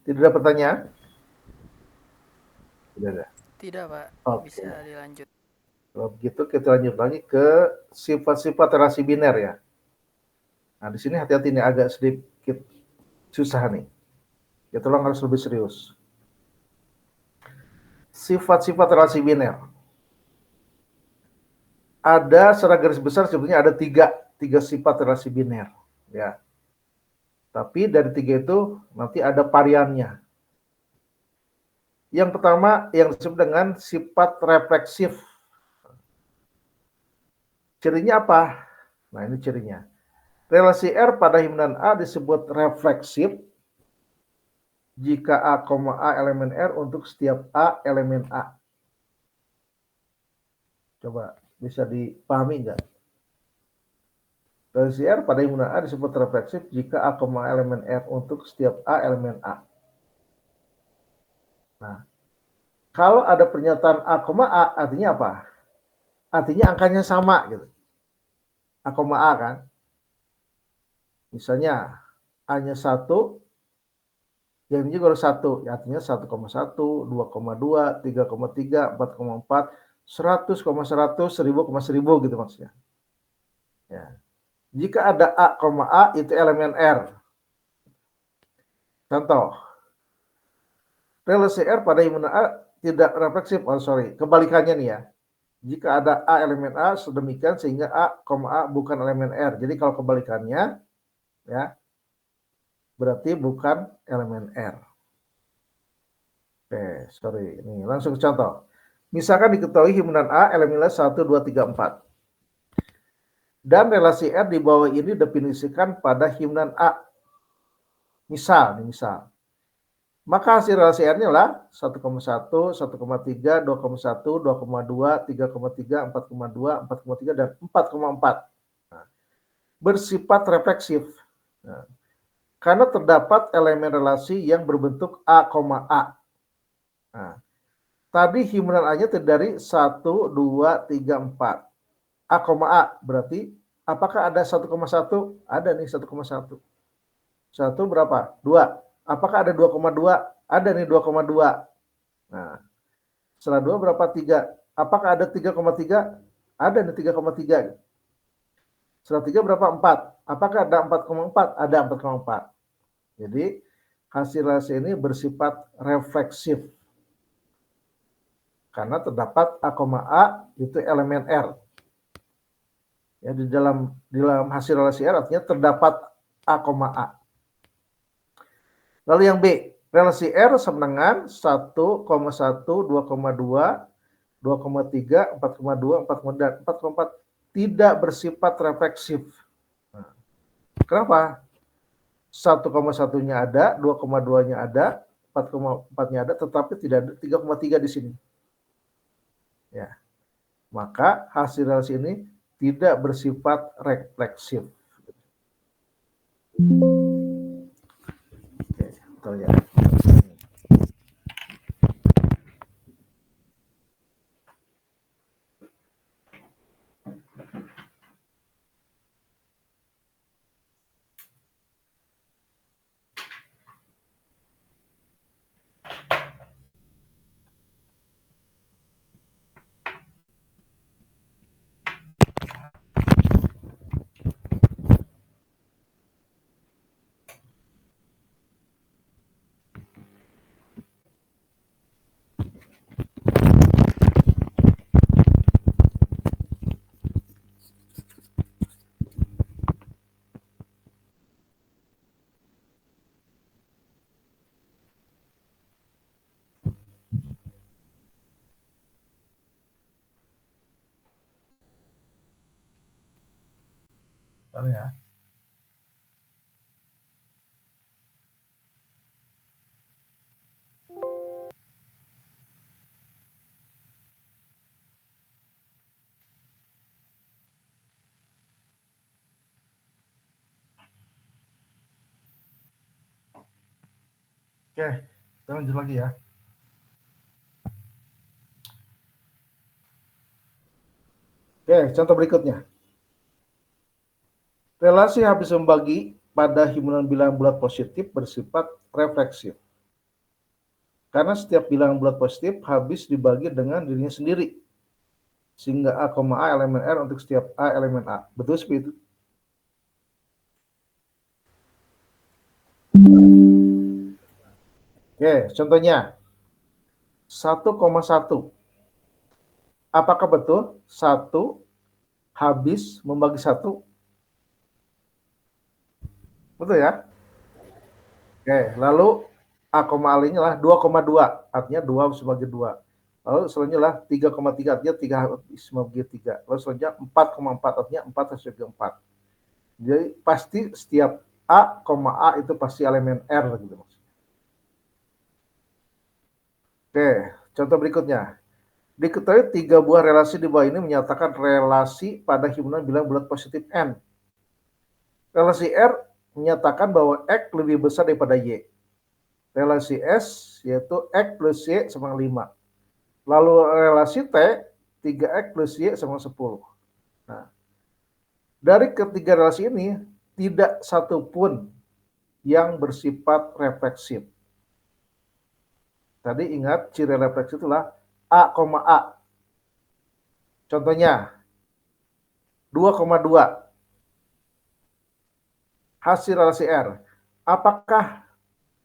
Tidak ada pertanyaan? Tidak ada. Tidak, Pak. Oke. Bisa dilanjut. Kalau begitu kita lanjut lagi ke sifat-sifat relasi biner ya. Nah, di sini hati-hati nih, agak sedikit susah nih. Ya tolong harus lebih serius. Sifat-sifat relasi biner. Ada secara garis besar sebetulnya ada tiga sifat relasi biner. Ya. Tapi dari 3 itu nanti ada variannya. Yang pertama yang disebut dengan sifat refleksif. Cirinya apa? Nah, ini cirinya. Relasi R pada himpunan A disebut refleksif jika A, A elemen R untuk setiap A elemen A. Coba bisa dipahami enggak? Relasi R pada himpunan A disebut refleksif jika A, elemen R untuk setiap A elemen A. Nah, kalau ada pernyataan A, artinya apa? Artinya angkanya sama gitu. A, kan. Misalnya A-nya 1, yang ini juga harus 1, ya, artinya 1,1, 2,2, 3,3, 4,4, 100,100, 1000,1000 gitu maksudnya. Ya. Jika ada A, itu elemen R. Contoh, relasi R pada himpunan A tidak refleksif, kebalikannya nih ya. Jika ada A elemen A sedemikian sehingga A, bukan elemen R. Jadi kalau kebalikannya, ya, berarti bukan elemen R. Oke, ini langsung ke contoh. Misalkan diketahui himpunan A elemennya 1, 2, 3, 4. Dan relasi R di bawah ini definisikan pada himpunan A. Misal. Maka hasil relasi R-nya adalah 1,1, 1,3, 2,1, 2,2, 3,3, 4,2, 4,3, dan 4,4. Nah, bersifat refleksif. Nah, karena terdapat elemen relasi yang berbentuk A, Nah, tadi himpunan A-nya terdiri dari 1, 2, 3, 4. A, berarti apakah ada 1,1? Ada nih 1,1. 1 berapa? 2. Apakah ada 2,2? Ada nih 2,2. Nah, setelah 2 berapa? 3. Apakah ada 3,3? Ada nih 3,3. Setelah 3 berapa? 4. Apakah ada 4,4? Ada 4,4. Jadi, hasil relasi ini bersifat refleksif. Karena terdapat A, itu elemen R. Ya, di dalam hasil relasi R artinya terdapat A. Lalu yang B, relasi R sama dengan 1,1, 2,2, 2,3, 4,2, 4,2, dan 4,4 tidak bersifat refleksif. Nah, kenapa? 1,1-nya ada, 2,2-nya ada, 4,4-nya ada, tetapi tidak ada 3,3 di sini. Ya, maka hasil relasi ini tidak bersifat refleksif. Oke, betul ya. Betul ya. Oke, kita lanjut lagi ya. Oke, contoh berikutnya. Relasi habis membagi pada himpunan bilangan bulat positif bersifat refleksif. Karena setiap bilangan bulat positif habis dibagi dengan dirinya sendiri. Sehingga A, A elemen R untuk setiap A elemen A. Betul seperti itu? Oke, contohnya 1,1. Apakah betul 1 habis membagi 1? Betul ya? Oke, lalu A, A-nya lah 2,2, artinya 2 habis membagi 2. Lalu selanjutnya lah 3,3, artinya 3 habis membagi 3. Lalu selanjutnya 4,4, artinya 4 habis membagi 4. Jadi pasti setiap A, A itu pasti elemen R gitu maksudnya. Oke, contoh berikutnya. Diketahui 3 buah relasi di bawah ini menyatakan relasi pada himpunan bilangan bulat positif N. Relasi R menyatakan bahwa X lebih besar daripada Y. Relasi S yaitu X plus Y sama 5. Lalu relasi T, 3X plus Y sama 10. Nah, dari ketiga relasi ini, tidak satu pun yang bersifat refleksif. Tadi ingat ciri refleksif itulah A, A. Contohnya 2,2. Hasil relasi R. Apakah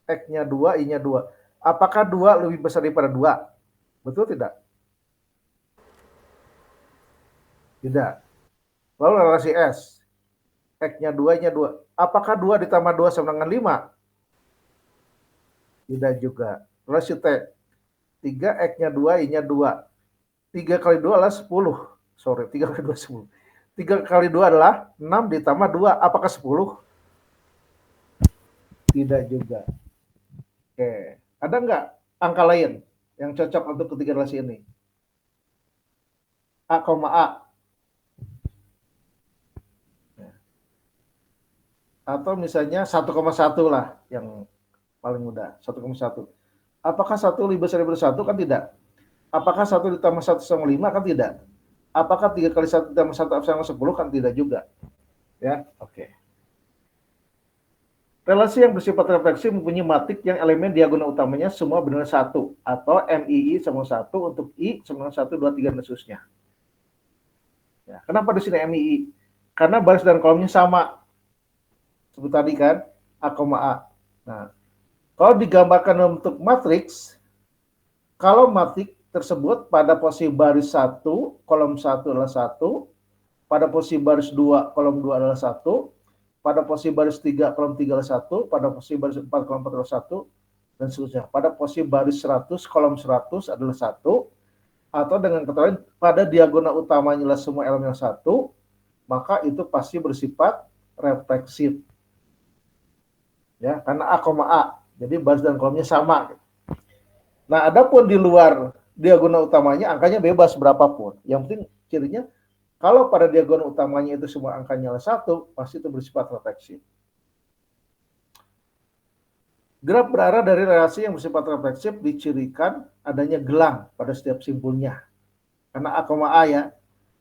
X-nya 2, Y-nya 2? Apakah 2 lebih besar daripada 2? Betul tidak? Tidak. Lalu relasi S. X-nya 2, Y-nya 2. Apakah 2 ditambah 2 sama dengan 5? Tidak juga. Relasi T. 3, X-nya 2, Y-nya 2. 3 kali 2 adalah 10. Sorry, 3 kali 2 10. 3 kali 2 adalah 6 ditambah 2. Apakah 10? Tidak juga. Oke. Ada nggak angka lain yang cocok untuk ketiga relasi ini? A, A. Atau misalnya 1,1 lah yang paling mudah. 1,1. Apakah 1 lebih besar daripada 1? Kan tidak. Apakah 1 ditambah 1 sama 5? Kan tidak. Apakah 3 kali 1 ditambah 1 sama 10? Kan tidak juga. Ya, oke. Relasi yang bersifat refleksif mempunyai matrik yang elemen diagonal utamanya semua bernilai 1 atau MII sama 1 untuk I sama 1, 2, 3 dan seterusnya. Ya, kenapa di sini MII? Karena baris dan kolomnya sama. Seperti tadi kan, A, A. Nah, kalau digambarkan untuk matriks, kalau matrik tersebut pada posisi baris 1, kolom 1 adalah 1, pada posisi baris 2, kolom 2 adalah 1, pada posisi baris 3, kolom 3 adalah 1, pada posisi baris 4, kolom 4 adalah 1, dan seterusnya. Pada posisi baris 100, kolom 100 adalah 1, atau dengan kata lain, pada diagonal utamanya adalah semua elemen 1, maka itu pasti bersifat refleksif. Ya, karena A, A. Jadi baris dan kolomnya sama. Nah, adapun di luar diagonal utamanya angkanya bebas berapapun. Yang penting cirinya kalau pada diagonal utamanya itu semua angkanya 1, pasti itu bersifat refleksif. Graf berarah dari relasi yang bersifat refleksif dicirikan adanya gelang pada setiap simpulnya. Karena A, A ya.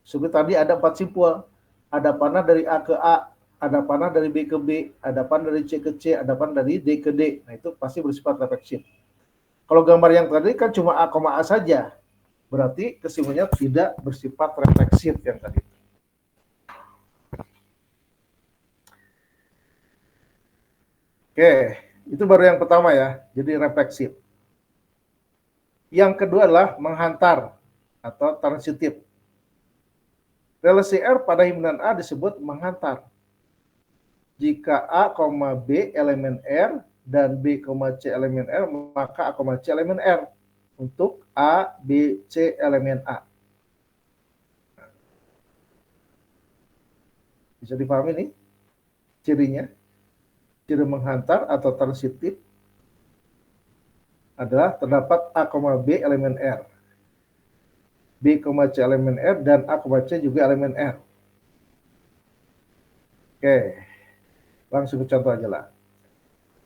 Seperti tadi ada 4 simpul. Ada panah dari A ke A, ada panah dari B ke B, ada panah dari C ke C, ada panah dari D ke D. Nah, itu pasti bersifat refleksif. Kalau gambar yang tadi kan cuma A, A saja. Berarti kesimpulannya tidak bersifat refleksif yang tadi. Oke, itu baru yang pertama ya. Jadi refleksif. Yang kedua adalah menghantar atau transitif. Relasi R pada himpunan A disebut menghantar. Jika A, B elemen R dan B, C elemen R, maka A, C elemen R untuk A, B, C elemen A. Bisa dipahami nih cirinya? Ciri menghantar atau transitif adalah terdapat A, B elemen R, B, C elemen R, dan A, C juga elemen R. Oke, langsung ke contoh aja lah.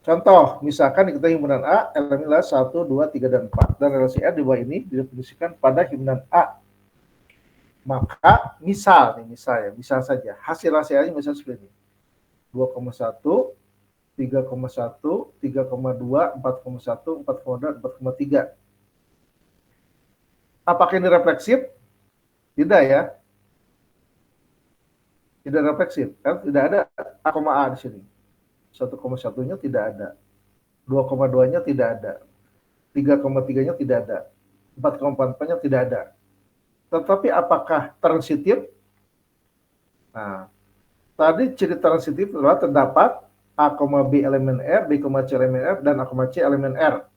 Contoh, misalkan kita himpunan A, elemennya 1, 2, 3, dan 4. Dan relasi R di bawah ini didefinisikan pada himpunan A. Maka misal saja, hasil relasi misal seperti ini. 2,1, 3,1, 3,2, 4,1, 4,2, 4,3. Apakah ini refleksif? Tidak ya. Tidak refleksif, kan tidak ada A, A di sini. 1,1-nya tidak ada. 2,2-nya tidak ada. 3,3-nya tidak ada. 4,4-nya tidak ada. Tetapi apakah transitif? Nah, tadi ciri transitif adalah terdapat A, B elemen R, B, C elemen R, dan A, C elemen R.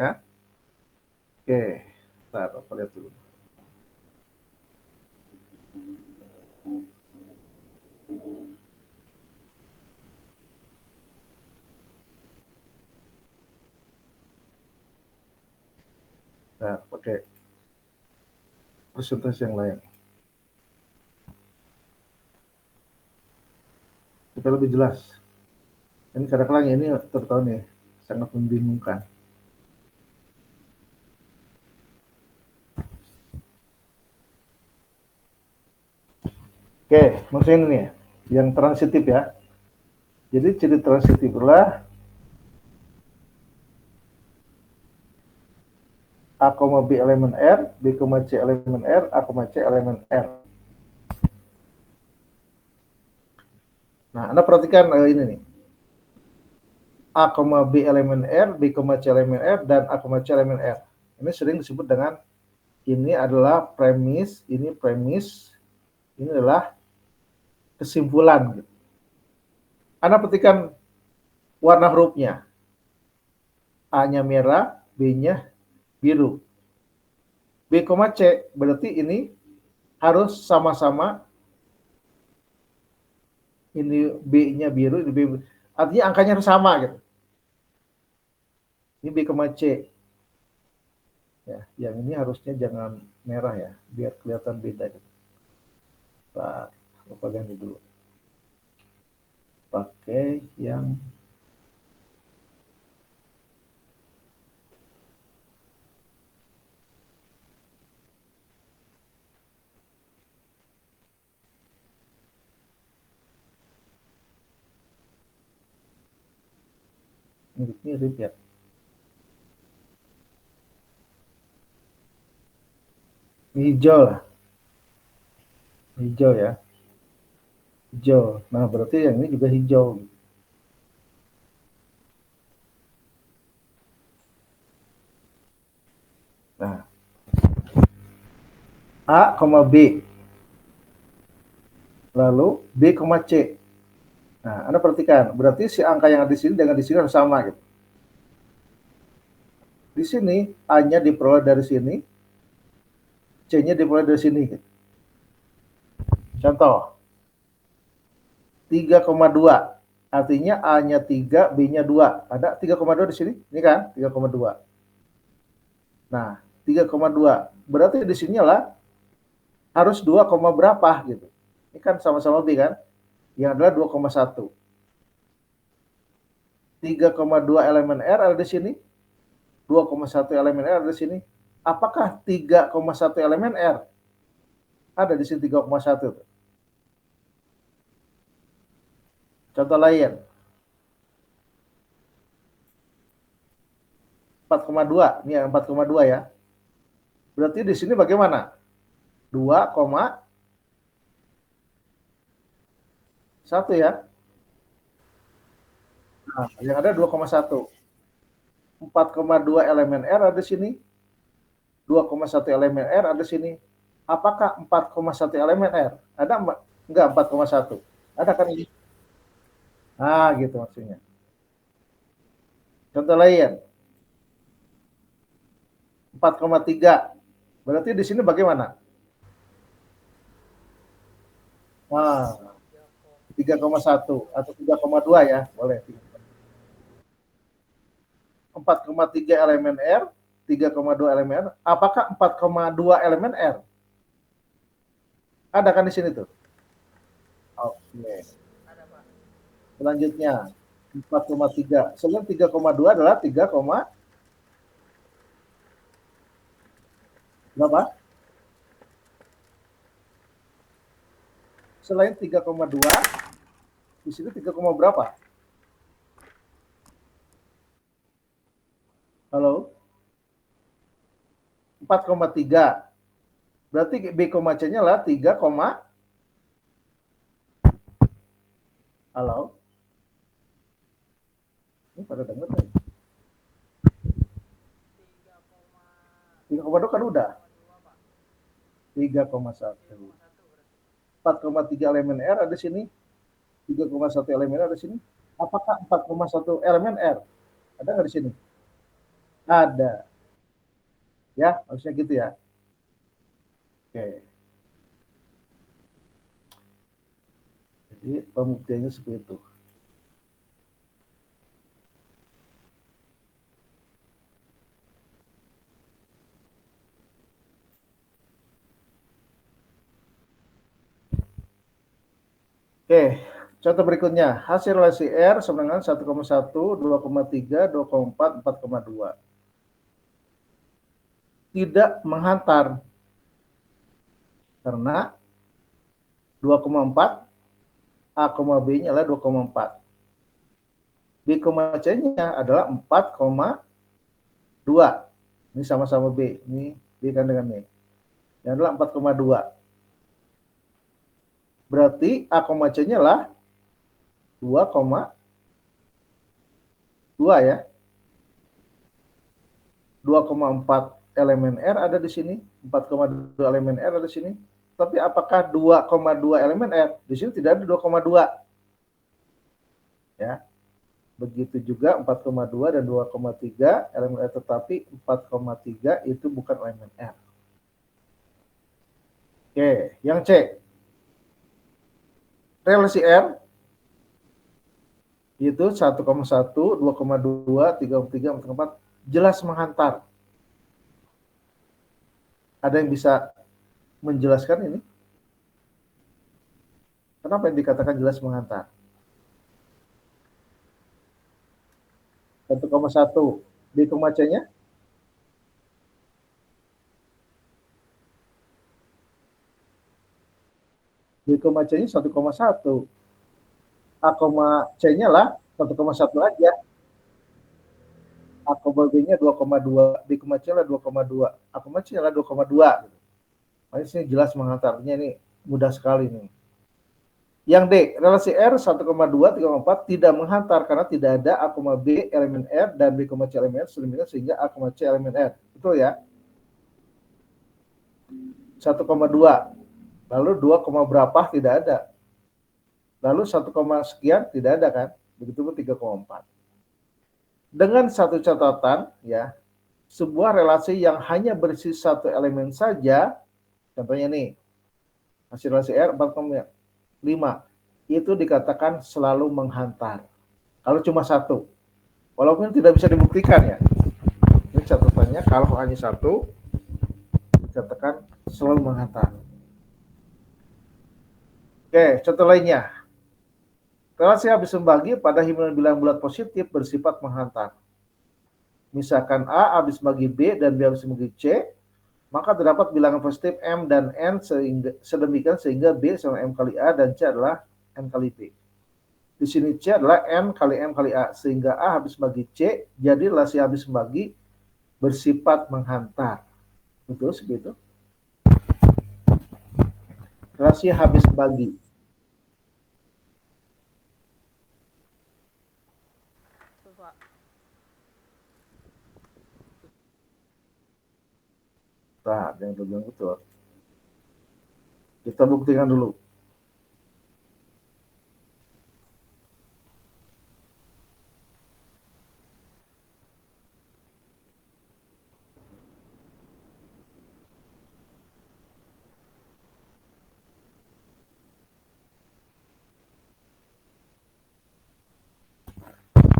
Ya. Oke. Nah, apa lihat dulu. Nah, pakai presentasi yang lain. Supaya lebih jelas. Ini kadang-kadang ini tertawa nih, sangat membingungkan. Oke, maksudnya ini nih, yang transitif ya. Jadi ciri transitif adalah A, B elemen R, B, C elemen R, A, C elemen R. Nah, Anda perhatikan ini nih. A, B elemen R, B, C elemen R, dan A, C elemen R. Ini sering disebut dengan ini adalah premis, ini adalah kesimpulan. Anda perhatikan warna hurufnya. A-nya merah, B-nya biru. B, C berarti ini harus sama-sama. Ini B-nya biru, ini B. Artinya angkanya harus sama gitu. Ini B, C. Ya, yang ini harusnya jangan merah ya, biar kelihatan beda gitu. Nah, lupa ganti dulu. Pakai yang mirip ya. Hijau lah. Hijau ya. Hijau. Nah, berarti yang ini juga hijau. Nah. A, B. Lalu B, C. Nah, Anda perhatikan, berarti si angka yang ada di sini dengan di sini harus sama gitu. Di sini A-nya diperoleh dari sini, C-nya diperoleh dari sini gitu. Contoh. 3,2 Artinya A-nya 3, B-nya 2. Ada 3,2 di sini? Ini kan 3,2. Nah, 3,2. Berarti di sini lah harus 2, berapa gitu. Ini kan sama-sama B kan? Yang adalah 2,1. 3,2 elemen R ada di sini. 2,1 elemen R ada di sini. Apakah 3,1 elemen R? Ada di sini 3,1. Contoh lain. 4,2. Ini 4,2 ya. Berarti di sini bagaimana? 2,1 ya. Nah, yang ada 2,1. 4,2 elemen R ada di sini. 2,1 elemen R ada di sini. Apakah 4,1 elemen R? Ada enggak 4,1? Ada kan ini? Nah, gitu maksudnya. Contoh lain. 4,3. Berarti di sini bagaimana? Wah, 3,1 atau 3,2 ya, boleh. 4,3 elemen R, 3,2 elemen R. Apakah 4,2 elemen R? Ada kan di sini tuh? Oke. Selanjutnya 4,3. Selain 3,2 adalah 3, berapa? Selain 3,2, di sini 3, berapa? Halo? 4,3. Berarti B, C-nya lah 3, halo? Ini pada dengar kan? 3,2 kan udah. 3,1. 4,3 elemen R ada di sini. 3,1 elemen R ada di sini. Apakah 4,1 elemen R? Ada nggak di sini? Ada. Ya, harusnya gitu ya. Oke. Jadi pembuktiannya seperti itu. Oke, contoh berikutnya. Hasil relasi R sama dengan 1,1, 2,3, 2,4, 4,2. Tidak menghantar. Karena 2,4, A, B-nya adalah 2,4. B, C-nya adalah 4,2. Ini sama-sama B. Ini B kan dengan ini. Yang adalah 4,2. Berarti A, C-nya lah 2,2 ya. 2,4 elemen R ada di sini, 4,2 elemen R ada di sini. Tapi apakah 2,2 elemen R? Di sini tidak ada 2,2. Ya. Begitu juga 4,2 dan 2,3 elemen R, tetapi 4,3 itu bukan elemen R. Oke, yang C. Relasi R itu 1,1, 2,2, 3,3, 4,4 jelas menghantar. Ada yang bisa menjelaskan ini? Kenapa yang dikatakan jelas menghantar? 1,1. B, C-nya? B, C-nya 1,1. A, C-nya lah 1,1 aja. A, B-nya 2,2. B, C-nya lah 2,2. A, C-nya lah 2,2. Ini sini jelas menghantarnya, ini mudah sekali nih. Yang D, relasi R 1,2, 3,4 tidak menghantar karena tidak ada A, B elemen R dan B, C elemen R sehingga A, C elemen R. Betul ya? 1,2. Lalu 2, berapa tidak ada. Lalu 1, sekian tidak ada kan? Begitu pun 3,4. Dengan satu catatan ya, sebuah relasi yang hanya berisi satu elemen saja, contohnya nih, hasil relasi R 4,5. itu dikatakan selalu menghantar. Kalau cuma satu, walaupun tidak bisa dibuktikan ya. Ini catatannya kalau hanya satu, dikatakan selalu menghantar. Oke, contoh lainnya. Relasi habis membagi pada himpunan bilangan bulat positif bersifat menghantar. Misalkan A habis bagi B dan B habis bagi C, maka terdapat bilangan positif M dan N sedemikian sehingga B sama M kali A dan C adalah M kali B. Di sini C adalah N kali M kali A, sehingga A habis bagi C, jadi relasi habis membagi bersifat menghantar. Betul segitu? Relasi habis bagi. Pak. Nah, yang bilang betul. Kita buktikan dulu.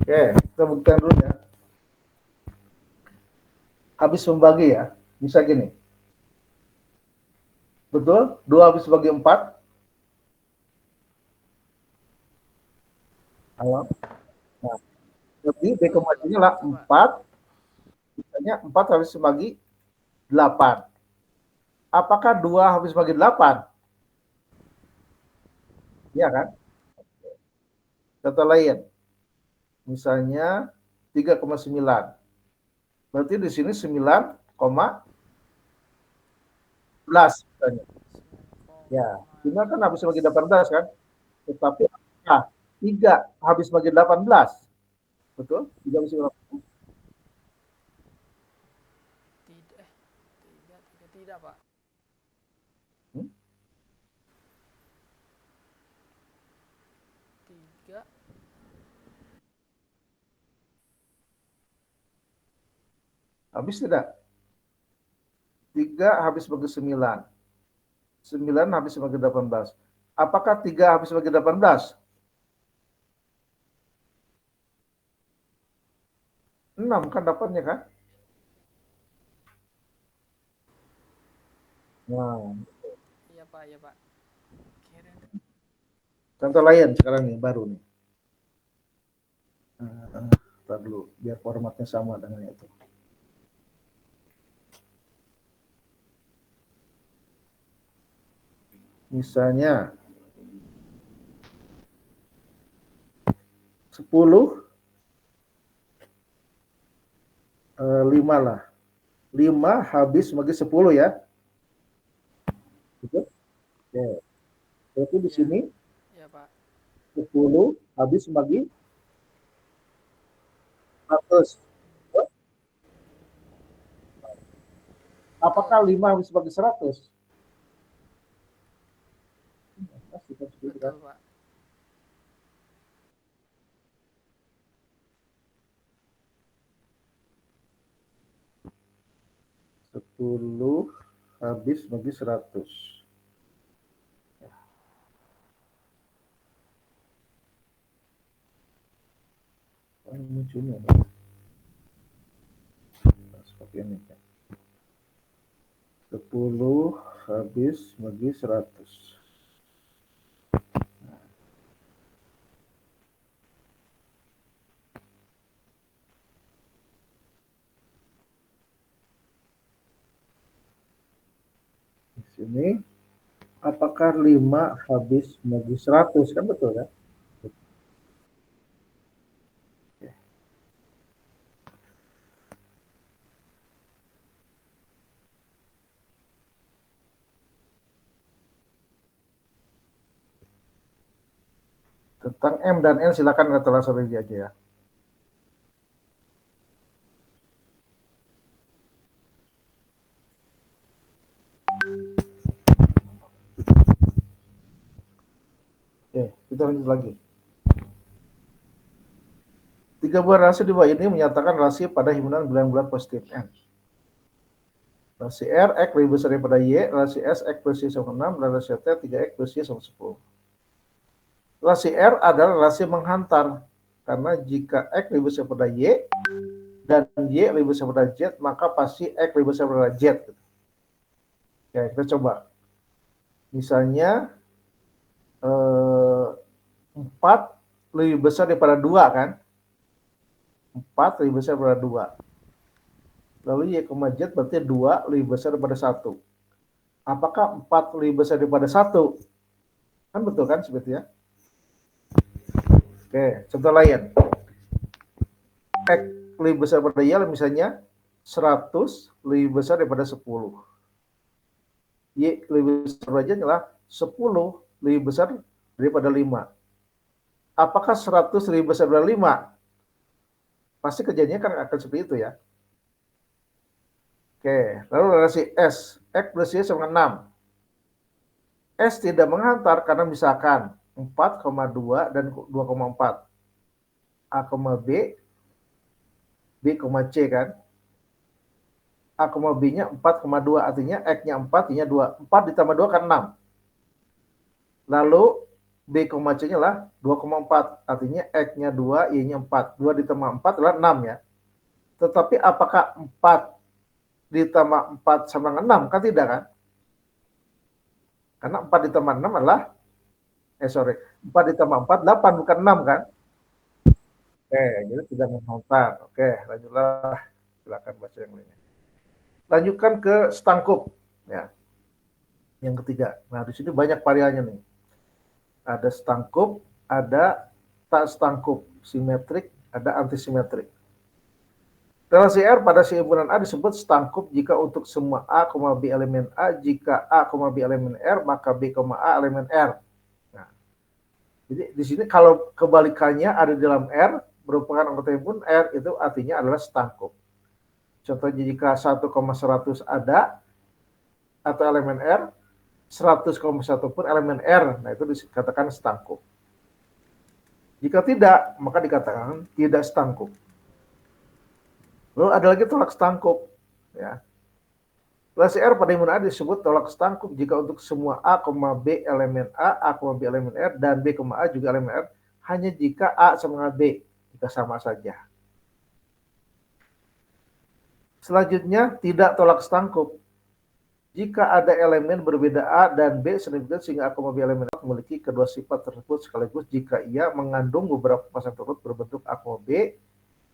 Oke, kita buktikan dulu ya. Habis membagi ya, bisa gini. Betul? 2 habis bagi 4. Halo? Nah, jadi B, C-nya lah 4. Misalnya 4 habis bagi 8. Apakah 2 habis bagi 8? Iya kan? Contoh lain. Misalnya 3,9. Berarti di sini 9,11 misalnya. Ya, 9 kan habis bagi 18 kan? Tetapi nah, 3 habis bagi 18. Betul? 3 habis bagi 18. Tidak, Pak. Hmm? 3. Habis tidak? 3 habis bagi 9. 9 habis bagi 18. Apakah 3 habis bagi 18? 6 kan dapatnya kan? Nah, Iya, Pak, iya, Pak. Kirain. contoh lain sekarang nih, baru nih. Ntar dulu, biar formatnya sama dengan itu. Misalnya 10, 5 lah. 5 habis bagi 10 ya. Gitu? Oke. Berarti di sini Iya, Pak. 10 habis bagi 100. Apakah 5 habis bagi 100? Pasti kan segitu kan. Betul, Pak. 10 habis bagi 100. Munculnya seperti ini kan. 10 habis bagi 100. Di sini apakah 5 habis bagi 100 kan, betul kan? Tentang M dan N silakan kata langsung aja ya. Oke, kita lanjut lagi. 3 buah relasi di bawah ini menyatakan relasi pada himpunan bilangan positif N. Relasi R, X lebih besar daripada Y, relasi S, X plus Y sama 6, dan relasi T, 3X plus Y sama 10. Relasi R adalah relasi menghantar. Karena jika X lebih besar pada Y dan Y lebih besar pada Z, maka pasti X lebih besar pada Z. Ya, kita coba. Misalnya 4 lebih besar daripada 2 kan? 4 lebih besar daripada 2. Lalu Y, Z berarti 2 lebih besar daripada 1. Apakah 4 lebih besar daripada 1? Kan betul kan sebetulnya? Oke, contoh lain. X lebih besar daripada Y misalnya 100 lebih besar daripada 10. Y lebih besar daripada adalah 10 lebih besar daripada 5. Apakah 100 lebih besar daripada 5? Pasti kejadiannya kan akan seperti itu ya. Oke, lalu relasi S. X plus Y sama 6. S tidak menghantar karena misalkan 4,2 dan 2,4. A, B, B, C kan. A, B-nya 4,2 artinya X-nya 4, Y-nya 2. 4 ditambah 2 kan 6. Lalu B, C-nya lah 2,4 artinya X-nya 2, Y-nya 4. 2 ditambah 4 adalah 6 ya. Tetapi apakah 4 ditambah 4 sama dengan 6? Kan tidak kan? Karena 4 ditambah 6 adalah 4 ditambah 4, 8 bukan 6 kan? Oke, jadi tidak menghantar. Oke, lanjutlah. Silakan baca yang lainnya. Lanjutkan ke stangkup. Ya. Yang ketiga. Nah, di sini banyak variannya nih. Ada stangkup, ada tak stangkup, simetrik, ada antisimetrik. Relasi R pada himpunan A disebut stangkup jika untuk semua A, B elemen A, jika A, B elemen R, maka B, A elemen R. Nah, jadi di sini kalau kebalikannya ada di dalam R, merupakan anggota himpunan R, itu artinya adalah stangkup. Contohnya jika 1,100 ada, atau elemen R, 100,1 pun elemen R, nah itu dikatakan stangkup. Jika tidak, maka dikatakan tidak stangkup. Lalu ada lagi tolak stangkup. Ya. Relasi R pada himpunan A disebut tolak stangkup jika untuk semua A, B elemen A, B elemen R, dan B, A juga elemen R, hanya jika A sama B, jika sama saja. Selanjutnya, tidak tolak stangkup. Jika ada elemen berbeda A dan B sehingga A, B elemen A memiliki kedua sifat tersebut sekaligus jika ia mengandung beberapa pasang turut berbentuk A, B,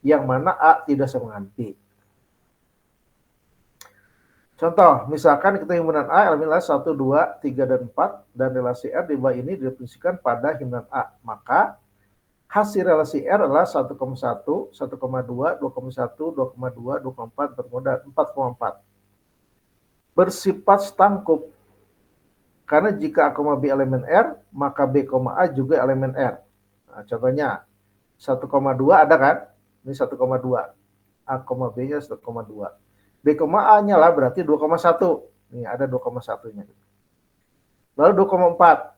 yang mana A tidak sama dengan B. Contoh, misalkan kita himpunan A elemen 1, 2, 3, dan 4, dan relasi R di bawah ini didefinisikan pada himpunan A. Maka hasil relasi R adalah 1,1, 1,2, 2,1, 2,2, 2,4, 4,4. Bersifat stangkup. Karena jika A, B elemen R, maka B, A juga elemen R. Nah, contohnya 1,2 ada kan? Ini 1,2. A, B-nya 1,2. B, A-nya lah berarti 2,1. Nih ada 2,1-nya. Lalu 2,4.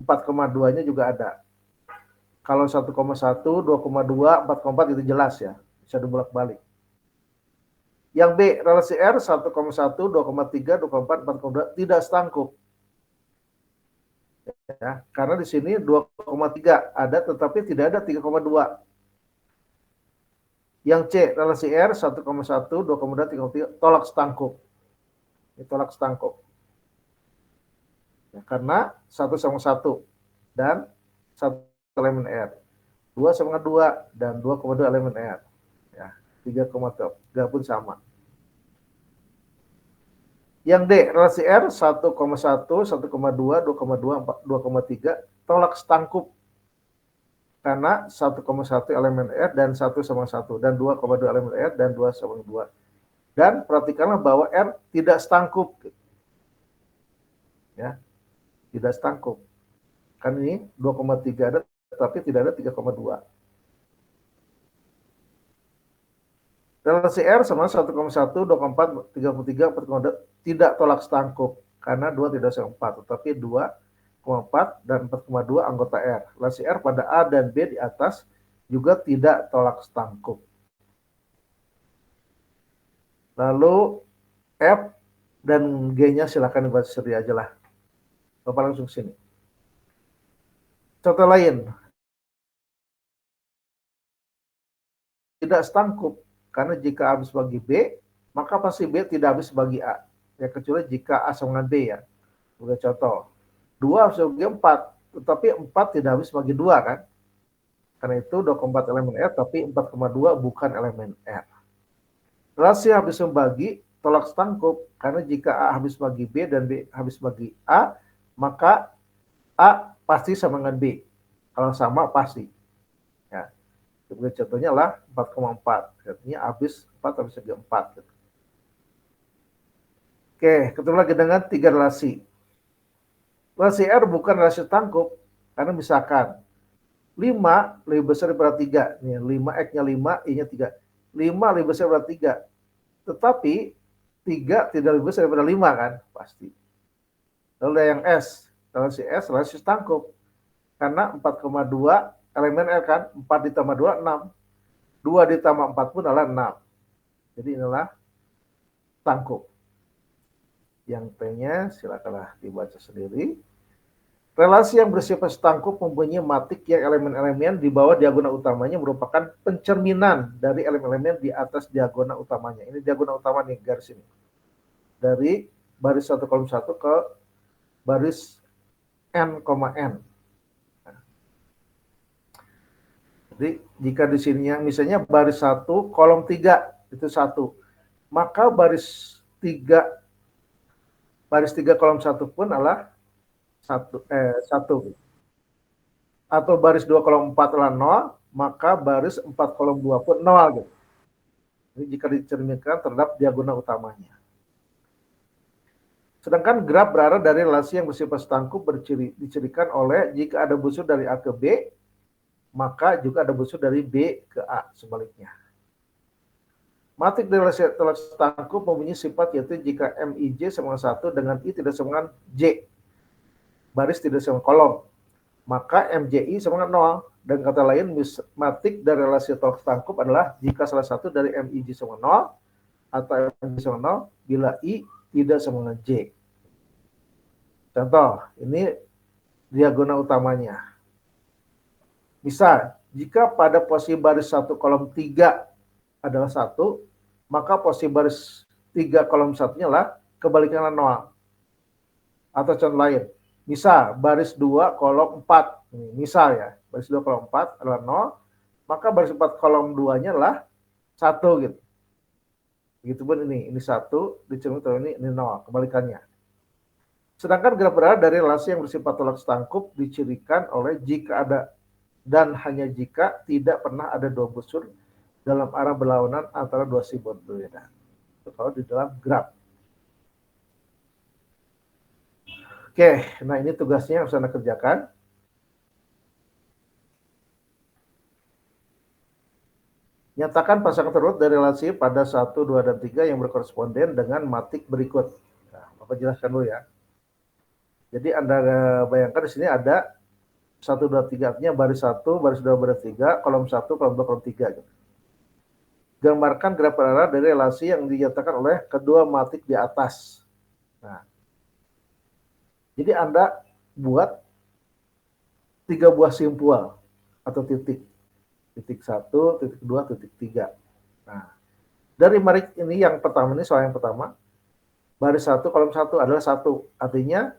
4,2-nya juga ada. Kalau 1,1, 2,2, 4,4 itu jelas ya. Bisa dibolak-balik. Yang B, relasi R 1,1, 2,3, 2,4, 4,2 tidak stangkup. Ya, karena di sini 2,3 ada tetapi tidak ada 3,2. Yang C, relasi R 1,1, 2,2, 3,3 tolak stangkup. Ini tolak stangkup. Ya, karena 1 sama 1 dan 1 elemen R. 2 sama 2 dan 2,2 elemen R. Ya, 3,3 pun sama. Yang D, relasi R 1,1, 1,2, 2,2, 2,3 tolak stangkup. Karena 1,1 elemen R dan 1 sama 1 dan 2,2 elemen R dan 2 sama 2. Dan perhatikanlah bahwa R tidak stangkup. Ya. Tidak stangkup. Kan ini 2,3 ada tapi tidak ada 3,2. Relasi R sama 1,1, 2,4, 33, 4,2 tidak tolak stangkup karena 2 tidak sama 4, tetapi 2,4 dan 4,2 anggota R. Relasi R pada A dan B di atas juga tidak tolak stangkup. Lalu F dan G-nya silakan dibaca sendiri aja lah. Bapak langsung sini. Contoh lain, tidak setangkup, karena jika A habis bagi B, maka pasti B tidak habis bagi A. Ya, kecuali jika A sama dengan B ya. Sebagai contoh, 2 habis bagi 4, tetapi 4 tidak habis bagi 2 kan. Karena itu 2,4 elemen R, tapi 4,2 bukan elemen R. Relasi habis membagi tolak setangkup, karena jika A habis bagi B dan B habis bagi A, maka A pasti sama dengan B. Kalau sama pasti. Ya. Sebagai contohnya lah 4,4. Artinya habis 4 habis bagi 4. Gitu. Oke, ketemu lagi dengan 3 relasi. Relasi R bukan relasi tangkup, karena misalkan 5 lebih besar daripada 3. Nih, 5 X-nya 5, I-nya 3. 5 lebih besar daripada 3. Tetapi 3 tidak lebih besar daripada 5 kan? Pasti. Lalu ada yang S. Relasi S, relasi tangkup. Karena 4,2 elemen R kan? 4 ditambah 2, 6. 2 ditambah 4 pun adalah 6. Jadi inilah tangkup. Yang P-nya silakanlah dibaca sendiri. Relasi yang bersifat setangkup mempunyai matik yang elemen-elemen di bawah diagonal utamanya merupakan pencerminan dari elemen-elemen di atas diagonal utamanya. Ini diagonal utama nih, garis ini. Dari baris 1 kolom 1 ke baris N, N. Nah, jadi jika di sininya misalnya baris 1 kolom 3 itu 1, maka baris 3 kolom 1 pun adalah 1. Atau baris 2 kolom 4 adalah 0, maka baris 4 kolom 2 pun 0 gitu. Ini jika dicerminkan terhadap diagonal utamanya. Sedangkan graf berarah dari relasi yang bersifat setangkup dicirikan oleh jika ada busur dari A ke B, maka juga ada busur dari B ke A, sebaliknya. Matik dari relasi setangkup mempunyai sifat yaitu jika MIJ sama 1 dengan I tidak sama dengan J, baris tidak sama kolom, maka MJI sama dengan 0. Dan kata lain, matik dari relasi tolak setangkup adalah jika salah satu dari MIJ sama 0 atau MJ sama 0 bila I tidak sama dengan J. Contoh, ini diagonal utamanya. Misal, jika pada posisi baris 1 kolom 3 adalah 1, maka posisi baris 3 kolom 1-nya lah kebalikannya 0. Atau contoh lain, misal baris 2 kolom 4, misal ya, baris 2 kolom 4 adalah 0, maka baris 4 kolom 2-nya adalah 1 gitu. Begitupun ini 1, dicerminkan ini 0, kebalikannya. Sedangkan graf berarah dari relasi yang bersifat tolak setangkup dicirikan oleh jika ada dan hanya jika tidak pernah ada dua busur dalam arah berlawanan antara dua simbol berbeda. Itu kalau di dalam graf. Oke, nah ini tugasnya yang harus Anda kerjakan. Nyatakan pasangan terurut dari relasi pada 1, 2, dan 3 yang berkoresponden dengan matik berikut. Nah, Bapak jelaskan dulu ya. Jadi Anda bayangkan di sini ada 1, 2, 3, artinya baris 1, baris 2, baris 3, kolom 1, kolom 2, kolom 3. Gitu. Gambarkan graf berarah dari relasi yang dinyatakan oleh kedua matik di atas. Nah, jadi Anda buat 3 buah simpul atau titik. Titik 1, titik 2, titik 3. Nah, dari marik ini yang pertama, ini soal yang pertama, baris 1, kolom 1 adalah 1. Artinya,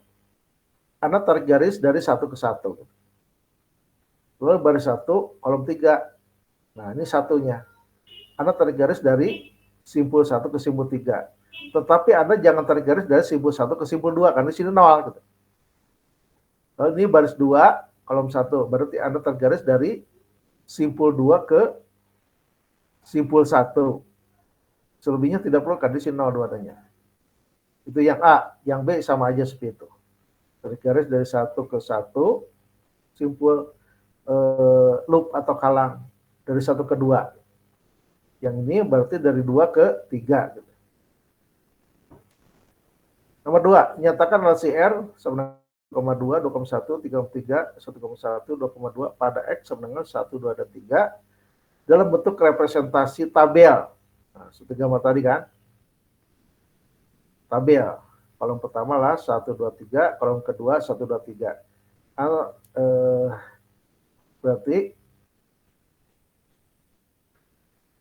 Anda tarik garis dari 1 ke 1. Lalu baris 1, kolom 3. Nah, ini satunya. Anda tarik garis dari simpul 1 ke simpul 3. Tetapi Anda jangan tarik garis dari simpul 1 ke simpul 2, karena di sini 0. Gitu. Lalu ini baris 2, kolom 1. Berarti Anda tarik garis dari simpul 2 ke simpul 1. Selebihnya tidak perlu, karena di sini 0 dua-duanya. Itu yang A. Yang B sama aja seperti itu. Tarik garis dari 1 ke 1, simpul loop atau kalang dari 1 ke 2. Yang ini berarti dari 2 ke 3. Gitu. Nomor 2, nyatakan relasi R sama dengan 2,2, 2,1, 3,3, 1,1, 2,2 pada X sama dengan 1, 2, dan 3 dalam bentuk representasi tabel. Nah, seperti gambar tadi kan. Tabel. Kolom pertama lah 1, 2, 3, kolom kedua 1, 2, 3. berarti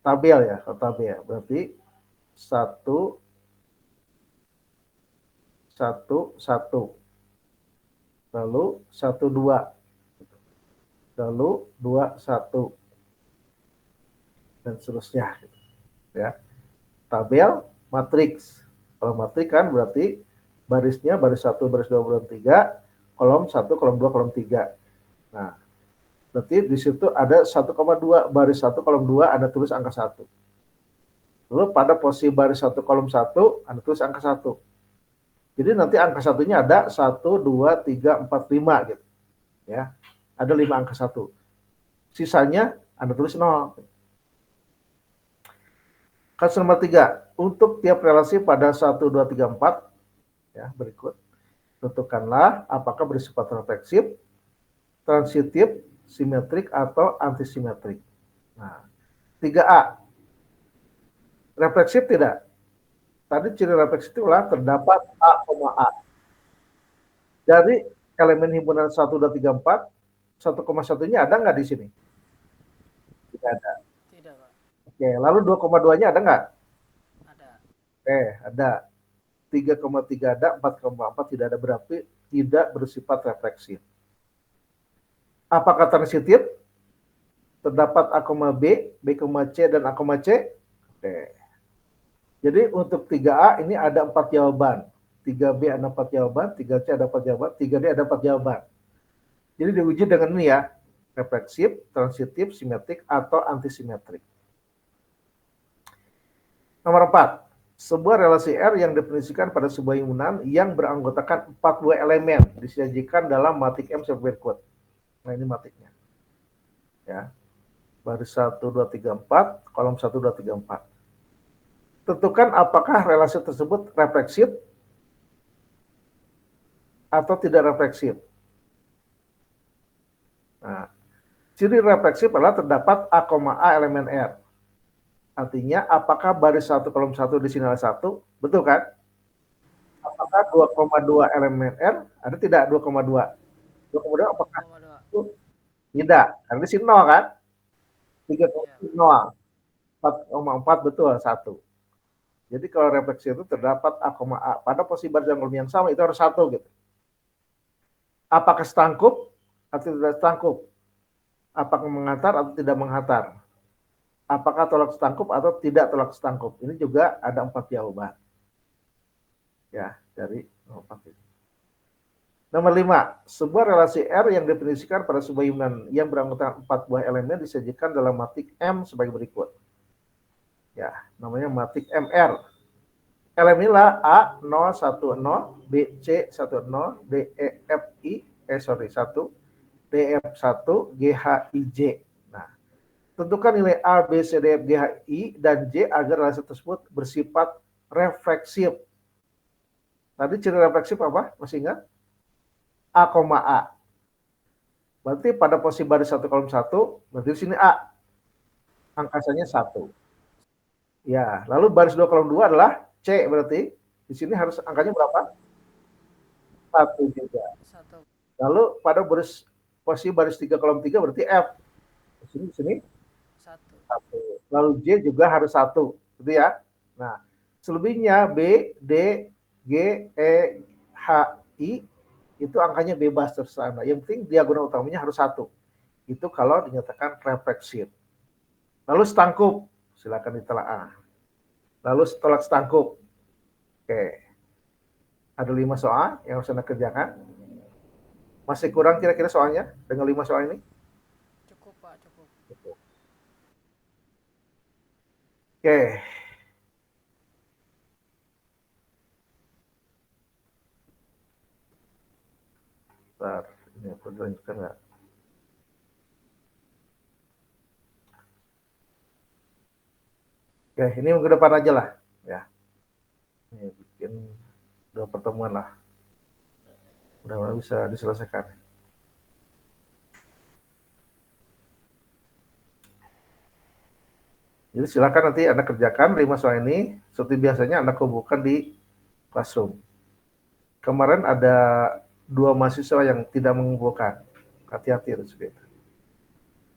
tabel ya, kalau tabel berarti 1 1 1, lalu 1 2, lalu 2 1, dan seterusnya ya. Tabel matriks. Kalau matriks kan berarti barisnya baris 1, baris 2, baris 3, kolom 1, kolom 2, kolom 3. Nah, berarti di situ ada 1,2, baris 1, kolom 2, Anda tulis angka 1. Lalu pada posisi baris 1, kolom 1, Anda tulis angka 1. Jadi nanti angka satunya ada 1, 2, 3, 4, 5 gitu. Ya. Ada 5 angka 1. Sisanya Anda tulis 0. Kasus nomor 3, untuk tiap relasi pada 1, 2, 3, 4, ya, berikut. Tentukanlah apakah bersifat refleksif, transitif, simetrik, atau antisimetrik. Nah, 3A. Refleksif tidak? Tadi ciri refleksif itulah terdapat A, A. Dari elemen himpunan 1, 2, 3, 4, 1,1-nya ada nggak di sini? Tidak ada. Tidak, Pak. Oke, lalu 2,2-nya ada nggak? Ada. Ada. 3,3 ada, 4,4 tidak ada, berarti tidak bersifat refleksif. Apakah transitif? Terdapat A, B, B, C, dan A, C. Oke. Jadi untuk 3A ini ada 4 jawaban. 3B ada 4 jawaban, 3C ada 4 jawaban, 3D ada 4 jawaban. Jadi diuji dengan ini ya, refleksif, transitif, simetrik, atau antisimetrik. Nomor 4. Sebuah relasi R yang definisikan pada sebuah himpunan yang beranggotakan 4 buah elemen disajikan dalam matrik M sebagai berikut. Nah, ini matriknya. Ya. Baris 1, 2, 3, 4, kolom 1, 2, 3, 4. Tentukan apakah relasi tersebut refleksif atau tidak refleksif. Nah, ciri refleksif adalah terdapat A, A elemen R. Artinya, apakah baris 1, kolom 1 di sini adalah 1? Betul kan? Apakah 2,2 elemen R? Ada tidak 2,2? 2,2 apakah? 2,2. Tidak, karena di sini 0 kan? 3,0. Iya. 4,4 betul, 1. Jadi kalau refleksi itu terdapat A, A. Pada posisi baris dan kolom yang sama, itu harus 1 gitu. Apakah setangkup atau tidak setangkup? Apakah menghantar atau tidak menghantar? Apakah tolak setangkup atau tidak tolak setangkup? Ini juga ada 4 jawaban. Ya, dari 4 ini. Nomor 5, sebuah relasi R yang definisikan pada sebuah himpunan yang beranggotakan 4 buah elemen disajikan dalam matrik M sebagai berikut. Ya, namanya matrik MR. Elemen inilah A 0 1 0, B C 1 0, D E F I 1, D F 1, G H I J. Nah, tentukan nilai A, B, C, D, F, G, H, I, dan J agar relasi tersebut bersifat refleksif. Tadi ciri refleksif apa? Masih ingat? A, A. Berarti pada posisi baris 1, kolom 1, berarti di sini A. Angkasanya 1. Ya, lalu baris 2, kolom 2 adalah C, berarti di sini harus angkanya berapa? 1 juga. 1. Lalu pada posisi baris 3, kolom 3 berarti F. Di sini 1. Lalu J juga harus 1, gitu ya. Nah, selebihnya B, D, G, E, H, I itu angkanya bebas terserah. Yang penting diagonal utamanya harus 1. Itu kalau dinyatakan refleksif. Lalu setangkup, silakan ditelaah. Lalu tolak setangkup. Oke. Ada 5 soal yang harus Anda kerjakan. Masih kurang kira-kira soalnya dengan 5 soal ini? Cukup, Pak, cukup. Oke. Bentar, ini aku lanjutkan nggak? Oke, ini minggu depan aja lah. Ya. Ini bikin 2 pertemuan lah. Mudah-mudahan bisa diselesaikan. Jadi silakan nanti Anda kerjakan 5 soal ini. Seperti biasanya Anda kumpulkan di classroom. Kemarin ada 2 mahasiswa yang tidak mengumpulkan. Hati-hati harus gitu.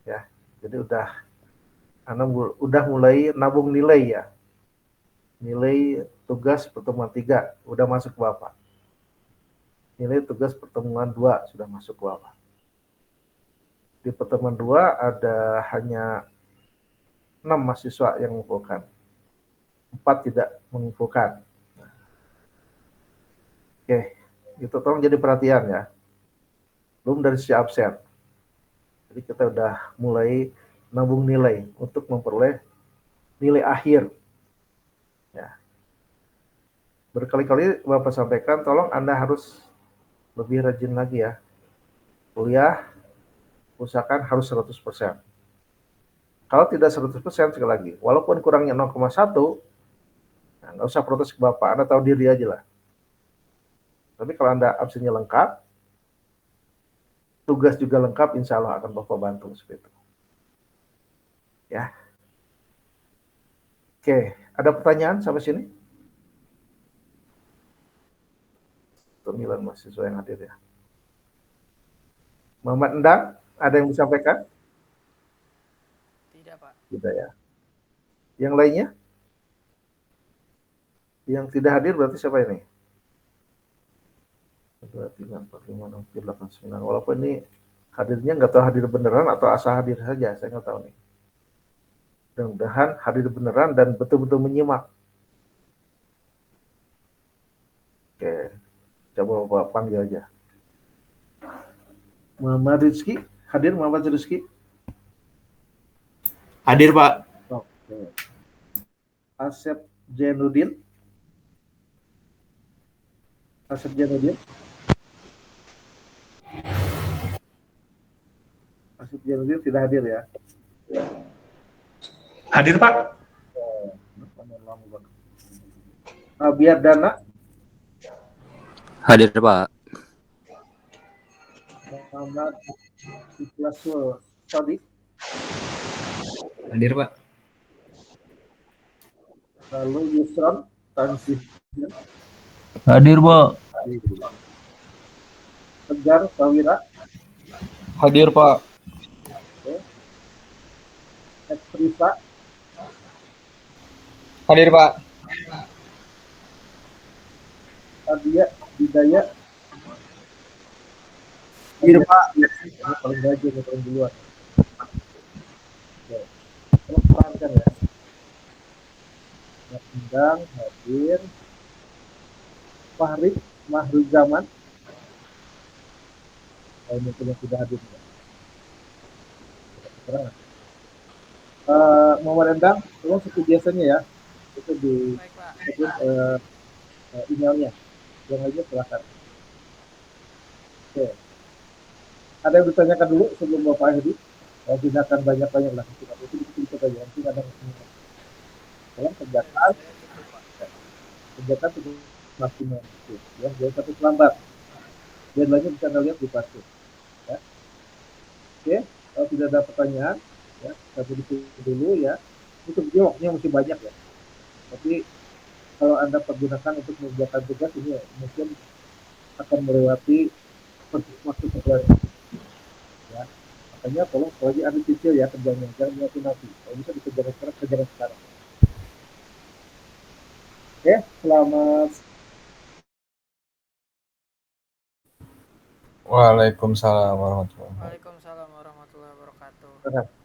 Ya, jadi udah mulai nabung nilai ya. Nilai tugas pertemuan 3 udah masuk ke Bapak. Nilai tugas pertemuan 2 sudah masuk ke Bapak. Di pertemuan 2 ada hanya 6 mahasiswa yang mengumpulkan. 4 tidak mengumpulkan. Oke, itu tolong jadi perhatian ya. Belum dari si absen. Jadi kita udah mulai nabung nilai untuk memperoleh nilai akhir. Ya. Berkali-kali Bapak sampaikan, tolong Anda harus lebih rajin lagi ya. Kuliah, usahakan harus 100%. Kalau tidak 100%, sekali lagi, walaupun kurangnya 0,1, nah, nggak usah protes ke Bapak, Anda tahu diri aja lah. Tapi kalau Anda absennya lengkap, tugas juga lengkap, insya Allah akan Bapak bantu seperti itu. Ya. Oke, ada pertanyaan sampai sini? 9 mahasiswa yang hadir ya. Muhammad Endang, ada yang disampaikan? Tidak, Pak. Tidak ya. Yang lainnya? Yang tidak hadir berarti siapa ini? 2, 3, 4, 5, 6, 7, 8, 9. Walaupun ini hadirnya nggak tahu hadir beneran atau asal hadir saja, saya nggak tahu nih. Mudah-mudahan hadir beneran dan betul-betul menyimak. Oke, coba Bapak panggil aja. Muhammad Rizky, hadir Muhammad Rizky? Hadir, Pak. Oke. Asep Jainuddin? Asep Jainuddin? Asep Jainuddin tidak hadir ya? Hadir, Pak. Biar Dana? Hadir, Pak. Muhammad Ikhlasul Sodik? Hadir, Pak. Lalu Yusron Tansih? Hadir, Pak. Tegar Prawira? Hadir, Pak. Oke. Eksprisa? Hadir, Pak. Adia Hidayah? Hadir, Pak. Ini paling rajin ya, paling duluan. Oke. Terus perhatikan ya. Endang hadir. Fahri Mahruzaman? Ini yang sudah hadir ya. Keterangan. Muhammad Endang, tolong seperti biasanya ya. Itu di Baik, Pak. emailnya. Yang lainnya silakan. Oke. Ada yang ditanyakan dulu sebelum Bapak akhiri? Tidak akan banyak-banyak lah. Itu dikit-dikit aja. Nanti ada tolong kerjakan. Kerjakan itu maksimal. Ya, jangan sampai terlambat. Biar lainnya bisa Anda lihat di pasir. Ya. Oke, kalau tidak ada pertanyaan, ya, sampai di sini dulu ya. Untuk jawabnya masih banyak ya. Tapi kalau Anda pergunakan untuk mengerjakan tugas ini ya, mungkin akan melewati waktu sebulan. Ya. Makanya tolong lagi ambil cicil ya kerjanya, jangan nanti. Kalau bisa dikerjakan sekarang, kerjakan sekarang. Oke, selamat. Waalaikumsalam warahmatullahi wabarakatuh. Waalaikumsalam warahmatullahi wabarakatuh.